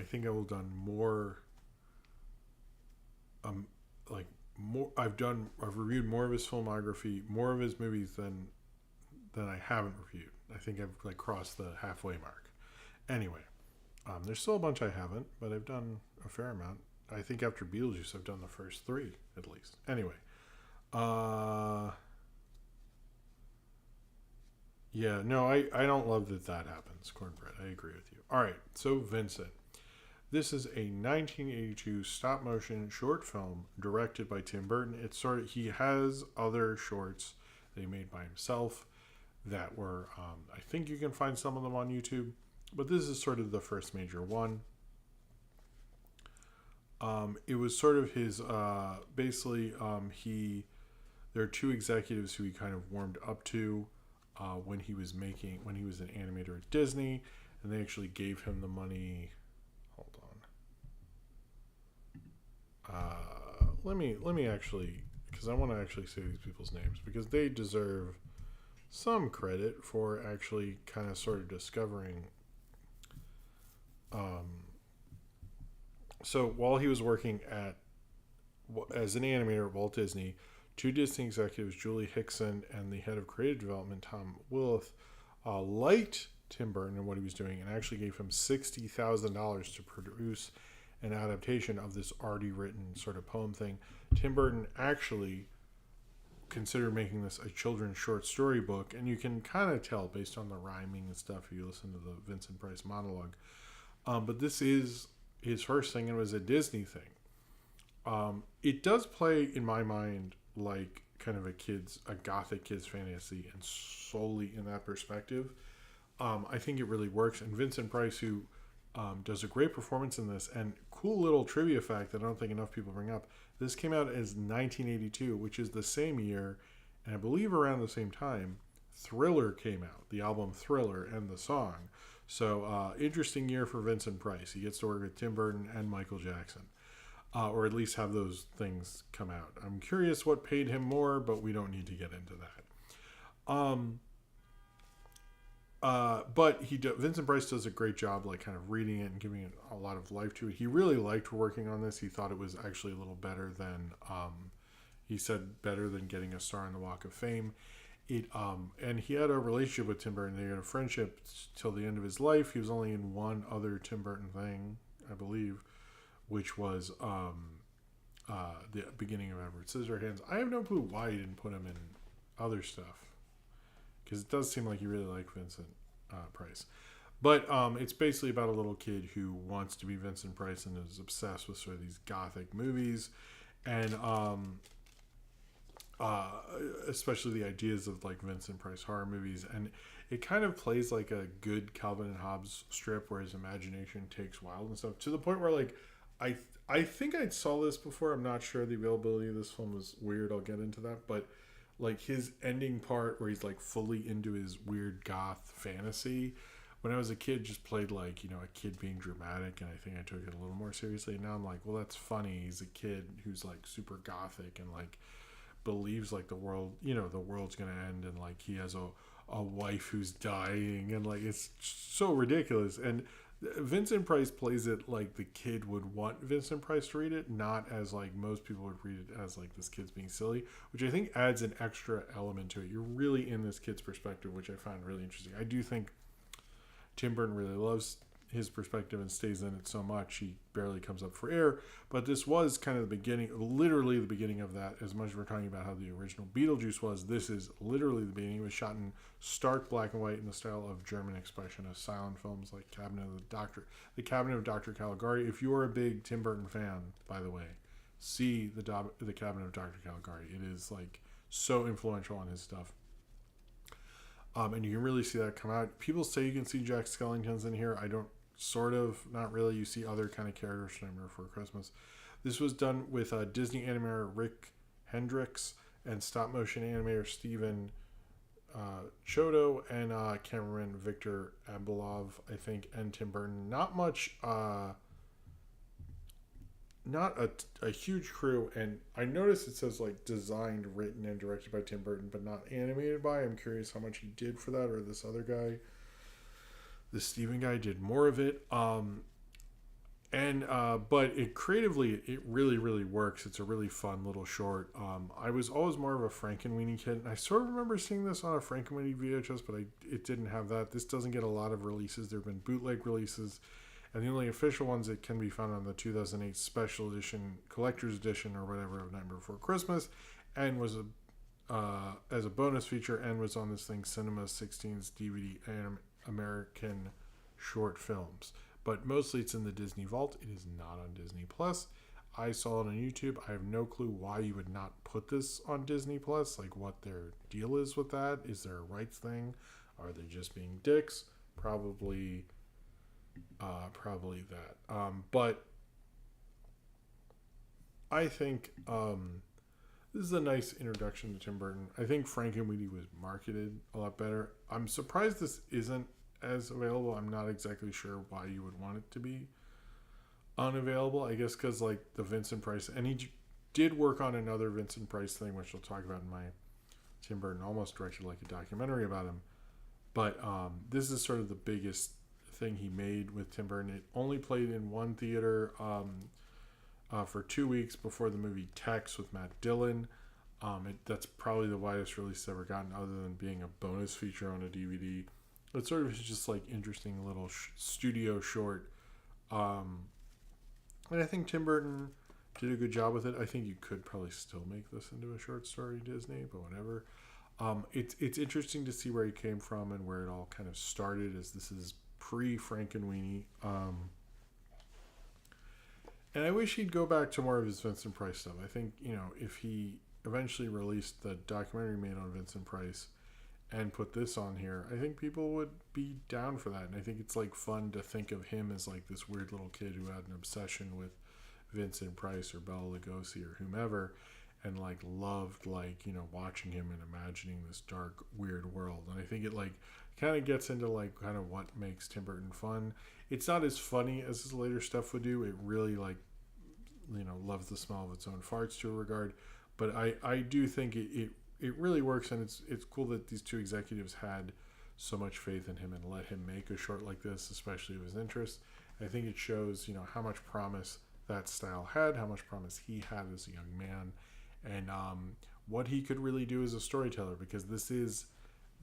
think I will have done more. I've reviewed more of his filmography, more of his movies than I haven't reviewed. I think I've crossed the halfway mark. Anyway, there's still a bunch I haven't, but I've done a fair amount. I think after Beetlejuice, I've done the first 3 at least. Anyway, yeah, no, I don't love that happens, Cornbread. I agree with you. All right, so Vincent. This is a 1982 stop-motion short film directed by Tim Burton. He has other shorts that he made by himself that were, I think you can find some of them on YouTube, but this is sort of the first major one. It was sort of his, there are 2 executives who he kind of warmed up to when he was an animator at Disney, and they actually gave him the money. Hold on. Let me actually, because I want to actually say these people's names, because they deserve some credit for actually kind of sort of discovering. So while he was working as an animator at Walt Disney, 2 Disney executives, Julie Hickson and the head of creative development, Tom Willith, liked Tim Burton and what he was doing, and actually gave him $60,000 to produce an adaptation of this already written sort of poem thing. Tim Burton actually considered making this a children's short story book, and you can kind of tell based on the rhyming and stuff if you listen to the Vincent Price monologue. But this is his first thing, and it was a Disney thing. It does play, in my mind, like kind of a gothic kids fantasy, and solely in that perspective. I think it really works. And Vincent Price, who does a great performance in this, and cool little trivia fact that I don't think enough people bring up, this came out as 1982, which is the same year, and I believe around the same time, Thriller came out, the album Thriller and the song. So interesting year for Vincent Price. He gets to work with Tim Burton and Michael Jackson. or at least have those things come out. I'm curious what paid him more, but we don't need to get into that. But Vincent Price does a great job, like kind of reading it and giving it a lot of life to it. He really liked working on this. He thought it was actually a little better than, he said, better than getting a star on the Walk of Fame. And he had a relationship with Tim Burton. They had a friendship till the end of his life. He was only in one other Tim Burton thing, I believe, which was the beginning of Edward Scissorhands. I have no clue why he didn't put him in other stuff, because it does seem like you really like Vincent Price. But it's basically about a little kid who wants to be Vincent Price and is obsessed with sort of these gothic movies, and especially the ideas of like Vincent Price horror movies. And it kind of plays like a good Calvin and Hobbes strip where his imagination takes wild and stuff, to the point where like I think I saw this before. I'm not sure. The availability of this film was weird. I'll get into that. But like his ending part where he's like fully into his weird goth fantasy, when I was a kid, just played like, you know, a kid being dramatic, and I think I took it a little more seriously. Now I'm like, well, that's funny. He's a kid who's like super gothic and like believes like the world, you know, the world's gonna end, and like he has a wife who's dying, and like it's so ridiculous. And Vincent Price plays it like the kid would want Vincent Price to read it, not as like most people would read it as like this kid's being silly, which I think adds an extra element to it. You're really in this kid's perspective, which I find really interesting. I do think Tim Burton really loves his perspective and stays in it so much he barely comes up for air. But this was kind of the beginning, literally the beginning of that. As much as we're talking about how the original Beetlejuice was, this is literally the beginning. It was shot in stark black and white in the style of German expressionist silent films like The Cabinet of Dr. Caligari. If you are a big Tim Burton fan, by the way, see the Cabinet of Dr. Caligari. It is like so influential on his stuff. And you can really see that come out. People say you can see Jack Skellington's in here. I don't. Sort of, not really. You see other kind of characters from Nightmare Before Christmas. This was done with Disney animator Rick Hendricks and stop motion animator Steven Chodo and cameraman Victor Abelov, I think, and Tim Burton. Not much, not a huge crew. And I noticed it says like designed, written, and directed by Tim Burton, but not animated by. I'm curious how much he did for that, or this other guy. The Steven guy did more of it. But it creatively, it really, really works. It's a really fun little short. I was always more of a Frankenweenie kid. And I sort of remember seeing this on a Frankenweenie VHS, but it didn't have that. This doesn't get a lot of releases. There have been bootleg releases. And the only official ones that can be found on the 2008 special edition, collector's edition, or whatever, of Nightmare Before Christmas. And was as a bonus feature, and was on this thing, Cinema 16's DVD and American short films, but mostly it's in the Disney Vault. It is not on Disney Plus. I saw it on YouTube. I have no clue why you would not put this on Disney Plus, like what their deal is with that. Is there a rights thing? Are they just being dicks? Probably that. But I think this is a nice introduction to Tim Burton. I think Frankenweenie was marketed a lot better. I'm surprised this isn't as available. I'm not exactly sure why you would want it to be unavailable. I guess because like the Vincent Price, and he did work on another Vincent Price thing, which I'll talk about in my Tim Burton almost directed like a documentary about him. But this is sort of the biggest thing he made with Tim Burton. It only played in one theater for 2 weeks before the movie Tex with Matt Dillon. That's probably the widest release it's ever gotten, other than being a bonus feature on a DVD. It sort of is just like interesting little studio short. And I think Tim Burton did a good job with it. I think you could probably still make this into a short story, Disney, but whatever. It's interesting to see where he came from and where it all kind of started, as this is pre-Frankenweenie. And I wish he'd go back to more of his Vincent Price stuff. I think, you know, if he eventually released the documentary made on Vincent Price and put this on here, I think people would be down for that. And I think it's like fun to think of him as like this weird little kid who had an obsession with Vincent Price or Bela Lugosi or whomever, and like loved like, you know, watching him and imagining this dark, weird world. And I think it like kind of gets into like kind of what makes Tim Burton fun. It's not as funny as his later stuff would do. It really like loves the smell of its own farts to a regard. But I do think it really works, and it's cool that these two executives had so much faith in him and let him make a short like this, especially of his interest. I think it shows, how much promise that style had, how much promise he had as a young man, and what he could really do as a storyteller, because this is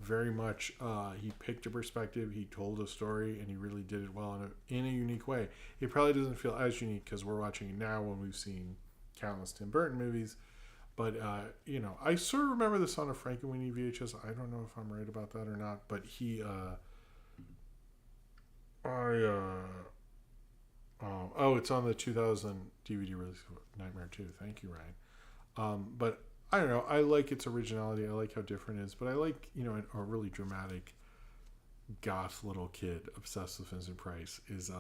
very much, he picked a perspective, he told a story, and he really did it well in a unique way. It probably doesn't feel as unique because we're watching it now when we've seen countless Tim Burton movies. But, I sort of remember this on a Frankenweenie VHS. I don't know if I'm right about that or not. But it's on the 2000 DVD release of Nightmare 2. Thank you, Ryan. But I don't know. I like its originality. I like how different it is. But I like, a really dramatic goth little kid obsessed with Vincent Price is,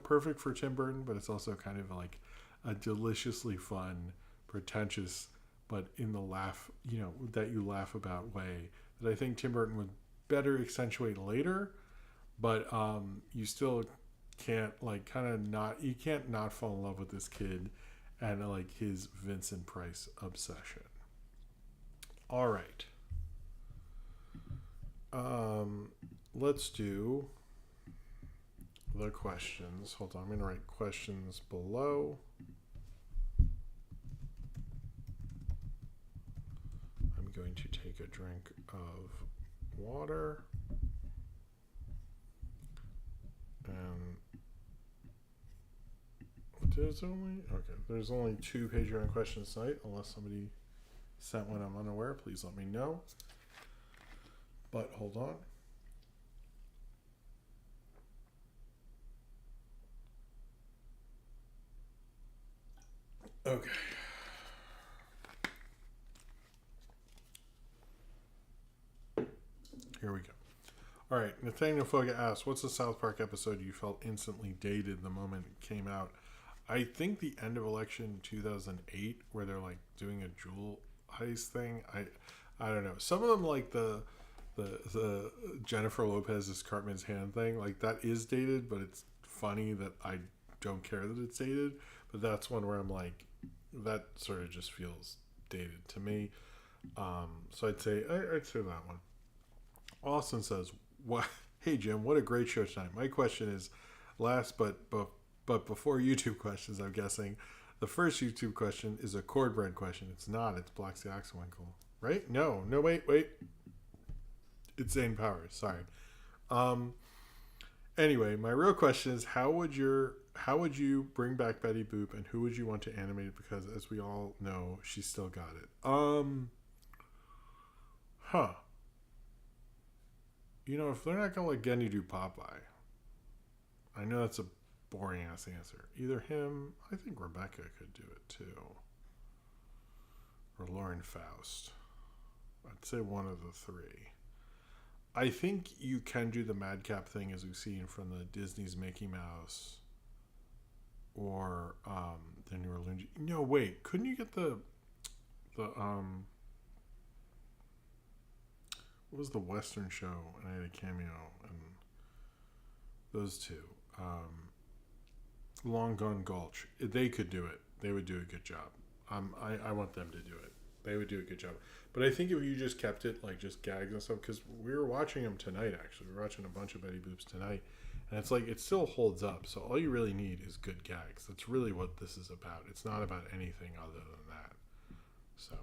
perfect for Tim Burton. But it's also kind of like a deliciously fun, pretentious, but in the laugh, that you laugh about way that I think Tim Burton would better accentuate later, but you still can't you can't not fall in love with this kid and his Vincent Price obsession. All right. Let's do the questions. Hold on, I'm going to write questions below. Going to take a drink of water, and there's only 2 Patreon questions tonight, unless somebody sent one I'm unaware. Please let me know. But hold on. Okay. Here we go. All right. Nathaniel Foga asks, what's the South Park episode you felt instantly dated the moment it came out? I think the end of Election 2008, where they're doing a jewel heist thing. I don't know. Some of them, the Jennifer Lopez's Cartman's hand thing, that is dated, but it's funny that I don't care that it's dated. But that's one where I'm that sort of just feels dated to me. So I'd say that one. Austin says, "What? Hey Jim, what a great show tonight. My question is, last but before YouTube questions, I'm guessing the first YouTube question is a Cornbread question. It's not. It's Bloxy Oxenwinkle, right? No. Wait. It's Zane Powers. Sorry. Anyway, my real question is, how would you bring back Betty Boop, and who would you want to animate it? Because as we all know, she still got it. If they're not going to let Genny do Popeye, I know that's a boring ass answer. Either him, I think Rebecca could do it too. Or Lauren Faust. I'd say one of the 3. I think you can do the madcap thing as we've seen from the Disney's Mickey Mouse or the newer Looney. No, wait, couldn't you get the what was the Western show? And I had a cameo, and those two, Long Gone Gulch. They could do it. They would do a good job. I want them to do it. They would do a good job. But I think if you just kept it just gags and stuff, because we were watching them tonight. Actually, we were watching a bunch of Betty Boops tonight, and it's it still holds up. So all you really need is good gags. That's really what this is about. It's not about anything other than that. So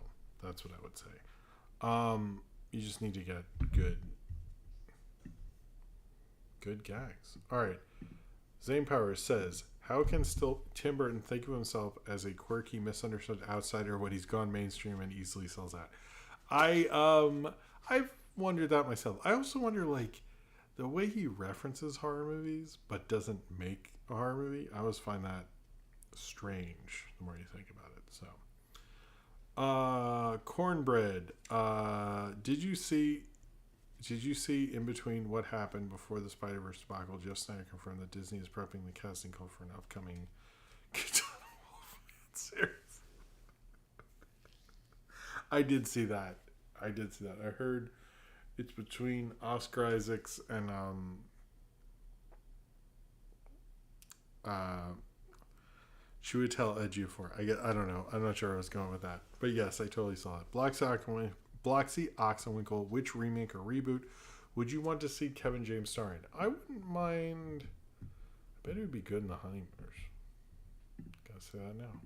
that's what I would say. You just need to get good gags. All right. Zane Powers says, how can still Tim Burton think of himself as a quirky, misunderstood outsider when he's gone mainstream and easily sells out? I've wondered that myself. I also wonder, the way he references horror movies but doesn't make a horror movie. I always find that strange the more you think about it. So. Cornbread. Did you see in between what happened before the Spiderverse debacle? Jeff Snyder confirmed that Disney is prepping the casting call for an upcoming Wolfman series. I did see that. I heard it's between Oscar Isaacs and She would tell Ejiofor. I don't know. I'm not sure where I was going with that. But yes, I totally saw it. Bloxy Oxenwinkle, which remake or reboot would you want to see Kevin James starring? I wouldn't mind. I bet it would be good in The Honeymooners. Gotta say that now.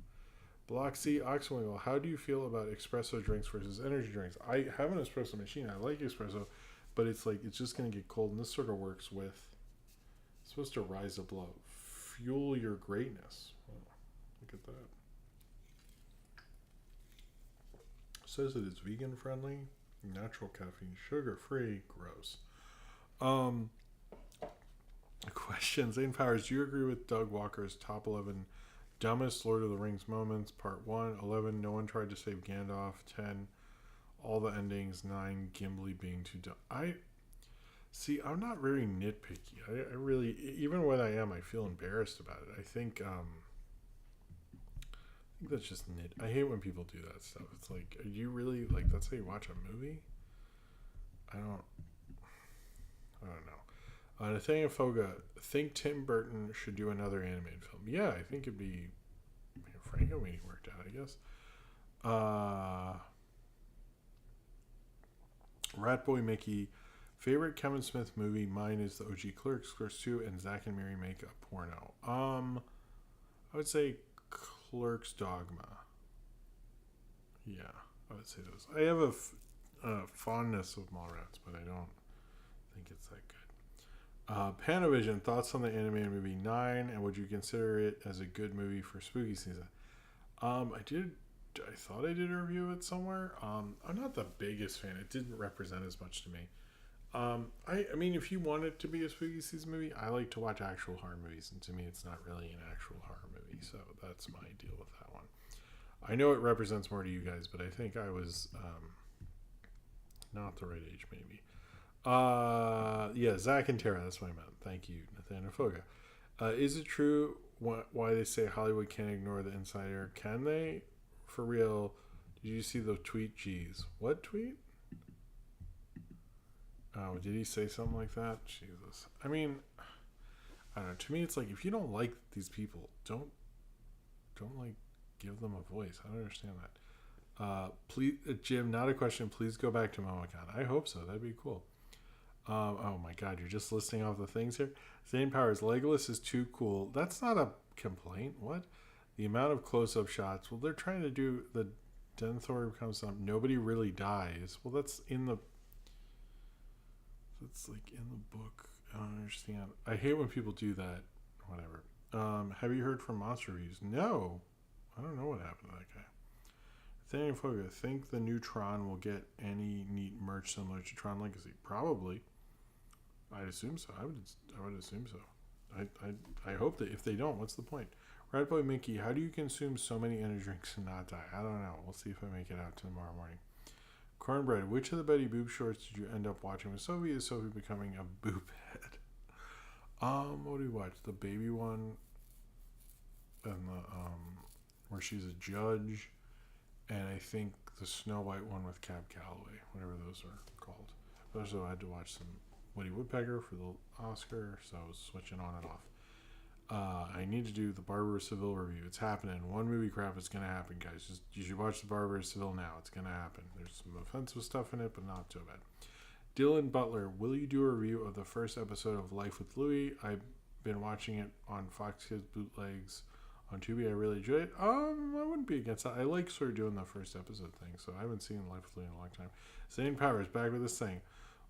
Bloxy Oxenwinkle, how do you feel about espresso drinks versus energy drinks? I have an espresso machine. I like espresso, but it's like it's just going to get cold. And this sort of works with. It's supposed to rise above. Fuel your greatness. Oh, look at that. Says it is vegan friendly, natural caffeine, sugar free, gross. Question: Zane Powers, do you agree with Doug Walker's top 11 dumbest Lord of the Rings moments? Part 1, 11, no one tried to save Gandalf, 10, all the endings, 9, Gimli being too dumb. I'm not very nitpicky. I really, even when I am, I feel embarrassed about it. I think that's just nit. I hate when people do that stuff. It's like, are you really, like, that's how you watch a movie? I don't know. Nathaniel Foga, think Tim Burton should do another animated film. Yeah, I think it'd be Frankenweenie worked out, I guess. Ratboy Mickey, favorite Kevin Smith movie? Mine is the OG Clerks, Clerks 2, and Zack and Miri make a porno. I would say Clerks Dogma. Yeah, I would say those. I have a fondness of Mallrats, but I don't think it's that good. Panavision, thoughts on the animated movie 9, and would you consider it as a good movie for spooky season? I thought I did a review of it somewhere. I'm not the biggest fan. It didn't represent as much to me. I mean, if you want it to be a spooky season movie, I like to watch actual horror movies, and to me, it's not really an actual horror movie, so that's my deal with that one. I know it represents more to you guys, but I think I was not the right age, maybe. Yeah, Zach and Tara, that's what I meant. Thank you, Nathaniel Foga. Is it true why they say Hollywood can't ignore the insider? Can they? For real, did you see the tweet? Jeez. What tweet? Oh, did he say something like that? Jesus. I mean, I don't know. To me, it's like, if you don't like these people, don't like give them a voice. I don't understand that. Please, Jim, not a question. Please go back to MomoCon. I hope so. That'd be cool. Oh my God, you're just listing off the things here. Zane Powers, Legolas is too cool. That's not a complaint. What? The amount of close-up shots. Well, they're trying to do the Denethor becomes something. Nobody really dies. Well, that's in the. That's like in the book. I don't understand. I hate when people do that. Whatever. Have you heard from Monster Reviews? No. I don't know what happened to that guy. Nathaniel Foga, think the new Tron will get any neat merch similar to Tron Legacy? Probably. I'd assume so. I would assume so. I hope that if they don't, what's the point? Ratboy Mickey, how do you consume so many energy drinks and not die? I don't know. We'll see if I make it out tomorrow morning. Cornbread, which of the Betty Boop shorts did you end up watching with Sophie? Is Sophie becoming a boop head? What do we watch? The baby one, and the where she's a judge, and I think the Snow White one with Cab Calloway, whatever those are called. Also, I had to watch some Woody Woodpecker for the Oscar, so I was switching on and off. I need to do the Barber of Seville review. It's happening. One movie crap is going to happen, guys. You should watch the Barber of Seville now. It's going to happen. There's some offensive stuff in it, but not too bad. Dylan Butler, will you do a review of the first episode of Life with Louie? I've been watching it on Fox Kids bootlegs on Tubi. I really enjoy it. I wouldn't be against that. I like sort of doing the first episode thing, so I haven't seen Life with Louie in a long time. Zane Powers, back with this thing.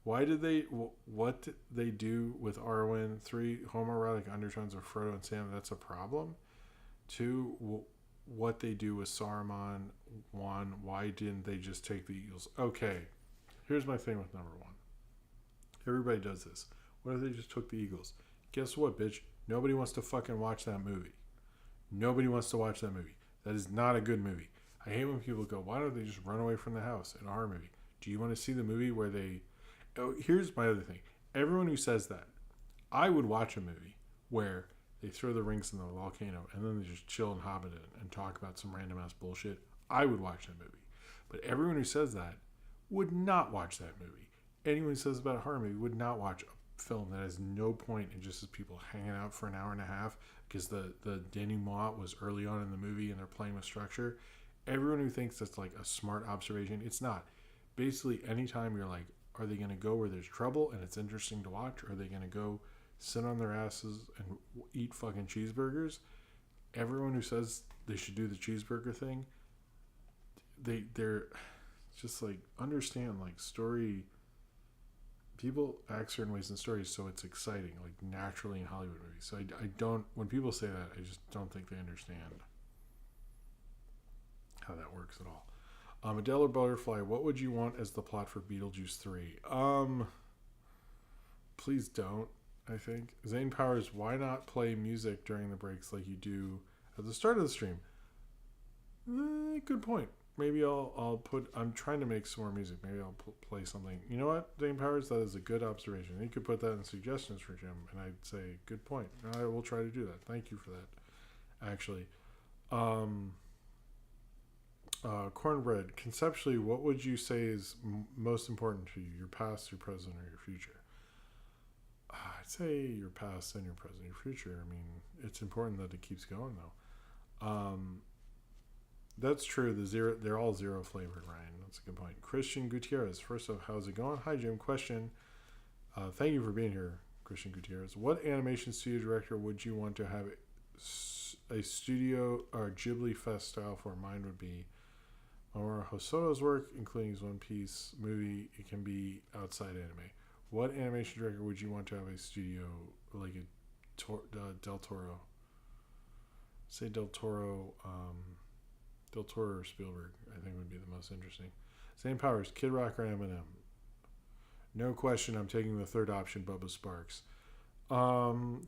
What did they do with Arwen? 3, homoerotic undertones of Frodo and Sam, that's a problem. 2, what they do with Saruman. 1, why didn't they just take the eagles? Okay, here's my thing with number 1. Everybody does this. What if they just took the eagles? Guess what, bitch? Nobody wants to fucking watch that movie. Nobody wants to watch that movie. That is not a good movie. I hate when people go, why don't they just run away from the house in a horror movie? Do you want to see the movie where they... Oh, here's my other thing. Everyone who says that, I would watch a movie where they throw the rings in the volcano and then they just chill and hobbit it and talk about some random ass bullshit. I would watch that movie. But everyone who says that would not watch that movie. Anyone who says about a horror movie would not watch a film that has no point and just has people hanging out for an hour and a half because the denouement was early on in the movie and they're playing with structure. Everyone who thinks that's like a smart observation, it's not. Basically, anytime you're like, are they going to go where there's trouble and it's interesting to watch? Or are they going to go sit on their asses and eat fucking cheeseburgers? Everyone who says they should do the cheeseburger thing, they're just like, understand, like, story. People act certain ways in stories, so it's exciting, like naturally in Hollywood movies. So I don't, when people say that, I just don't think they understand how that works at all. Adele or Butterfly, what would you want as the plot for Beetlejuice 3? Please don't, I think. Zane Powers, why not play music during the breaks like you do at the start of the stream? Good point. Maybe I'll put, I'm trying to make some more music. Maybe I'll play something. You know what, Zane Powers, that is a good observation. You could put that in suggestions for Jim, and I'd say, good point. I will try to do that. Thank you for that, actually. Cornbread, conceptually, what would you say is most important to you? Your past, your present, or your future? I'd say your past and your present, your future. I mean, it's important that it keeps going, though. That's true. They're all zero flavored, Ryan. That's a good point. Christian Gutierrez, first off, how's it going? Hi, Jim. Question. Thank you for being here, Christian Gutierrez. What animation studio director would you want to have a studio or Ghibli Fest style for? Mine would be Mamoru Hosoda's work, including his One Piece movie. It can be outside anime. What animation director would you want to have a studio like a Del Toro? Say Del Toro. Del Toro or Spielberg, I think, would be the most interesting. Zane Powers, Kid Rock or Eminem? No question, I'm taking the third option, Bubba Sparks.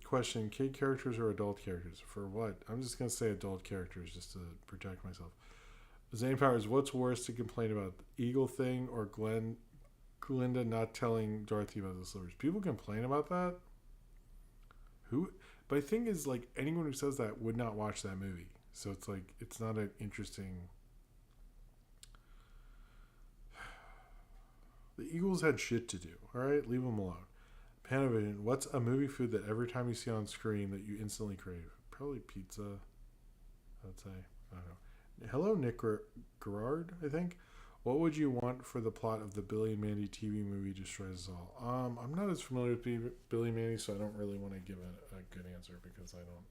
Question, kid characters or adult characters? For what? I'm just going to say adult characters just to protect myself. Zane Powers, what's worse to complain about? The Eagle thing or Glinda not telling Dorothy about the slivers? People complain about that? But the thing is, like, anyone who says that would not watch that movie. So it's like, it's not an interesting... The Eagles had shit to do. Alright, leave them alone. Panavision, what's a movie food that every time you see on screen that you instantly crave? Probably pizza, I would say. I don't know. Hello, Nick Gerard, I think. What would you want for the plot of the Billy and Mandy TV movie Destroys Us All? I'm not as familiar with Billy and Mandy, so I don't really want to give a good answer because I don't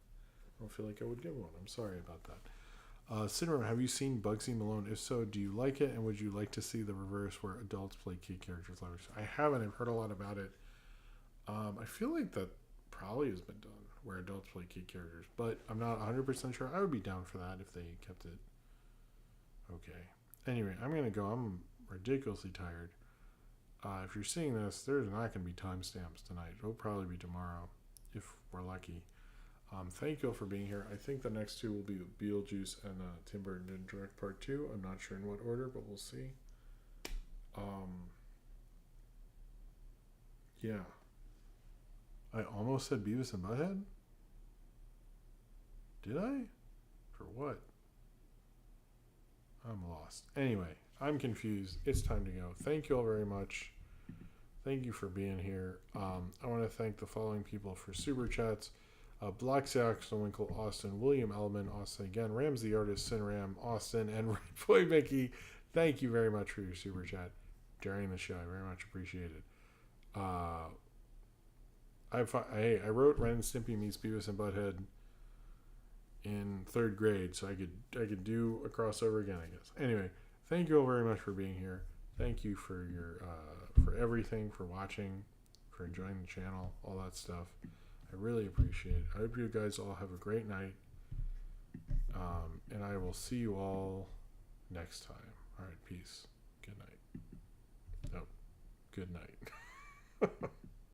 feel like I would give one. I'm sorry about that. Syndrome, have you seen Bugsy Malone? If so, do you like it? And would you like to see the reverse where adults play kid characters? I haven't. I've heard a lot about it. I feel like that probably has been done where adults play kid characters, but I'm not 100% sure. I would be down for that if they kept it okay. Anyway, I'm going to go. I'm ridiculously tired. If you're seeing this, there's not going to be timestamps tonight. It'll probably be tomorrow if we're lucky. Thank you all for being here. I think the next two will be Beetlejuice and Tim Burton didn't direct part 2. I'm not sure in what order, but we'll see. Yeah. I almost said Beavis and Butthead? Did I? For what? I'm lost. Anyway, I'm confused. It's time to go. Thank you all very much. Thank you for being here. I want to thank the following people for super chats. Black Saxon Winkle, Austin, William Elman, Austin again, Ramsey the Artist, Sinram, Austin, and Red Boy Mickey. Thank you very much for your super chat during the show. I very much appreciate it. I wrote Ren and Stimpy meets Beavis and Butthead in 3rd grade, so I could do a crossover again, I guess. Anyway, thank you all very much for being here. Thank you for your for everything, for watching, for enjoying the channel, all that stuff. I really appreciate it. I hope you guys all have a great night, and I will see you all next time. All right, peace. Good night. No, good night.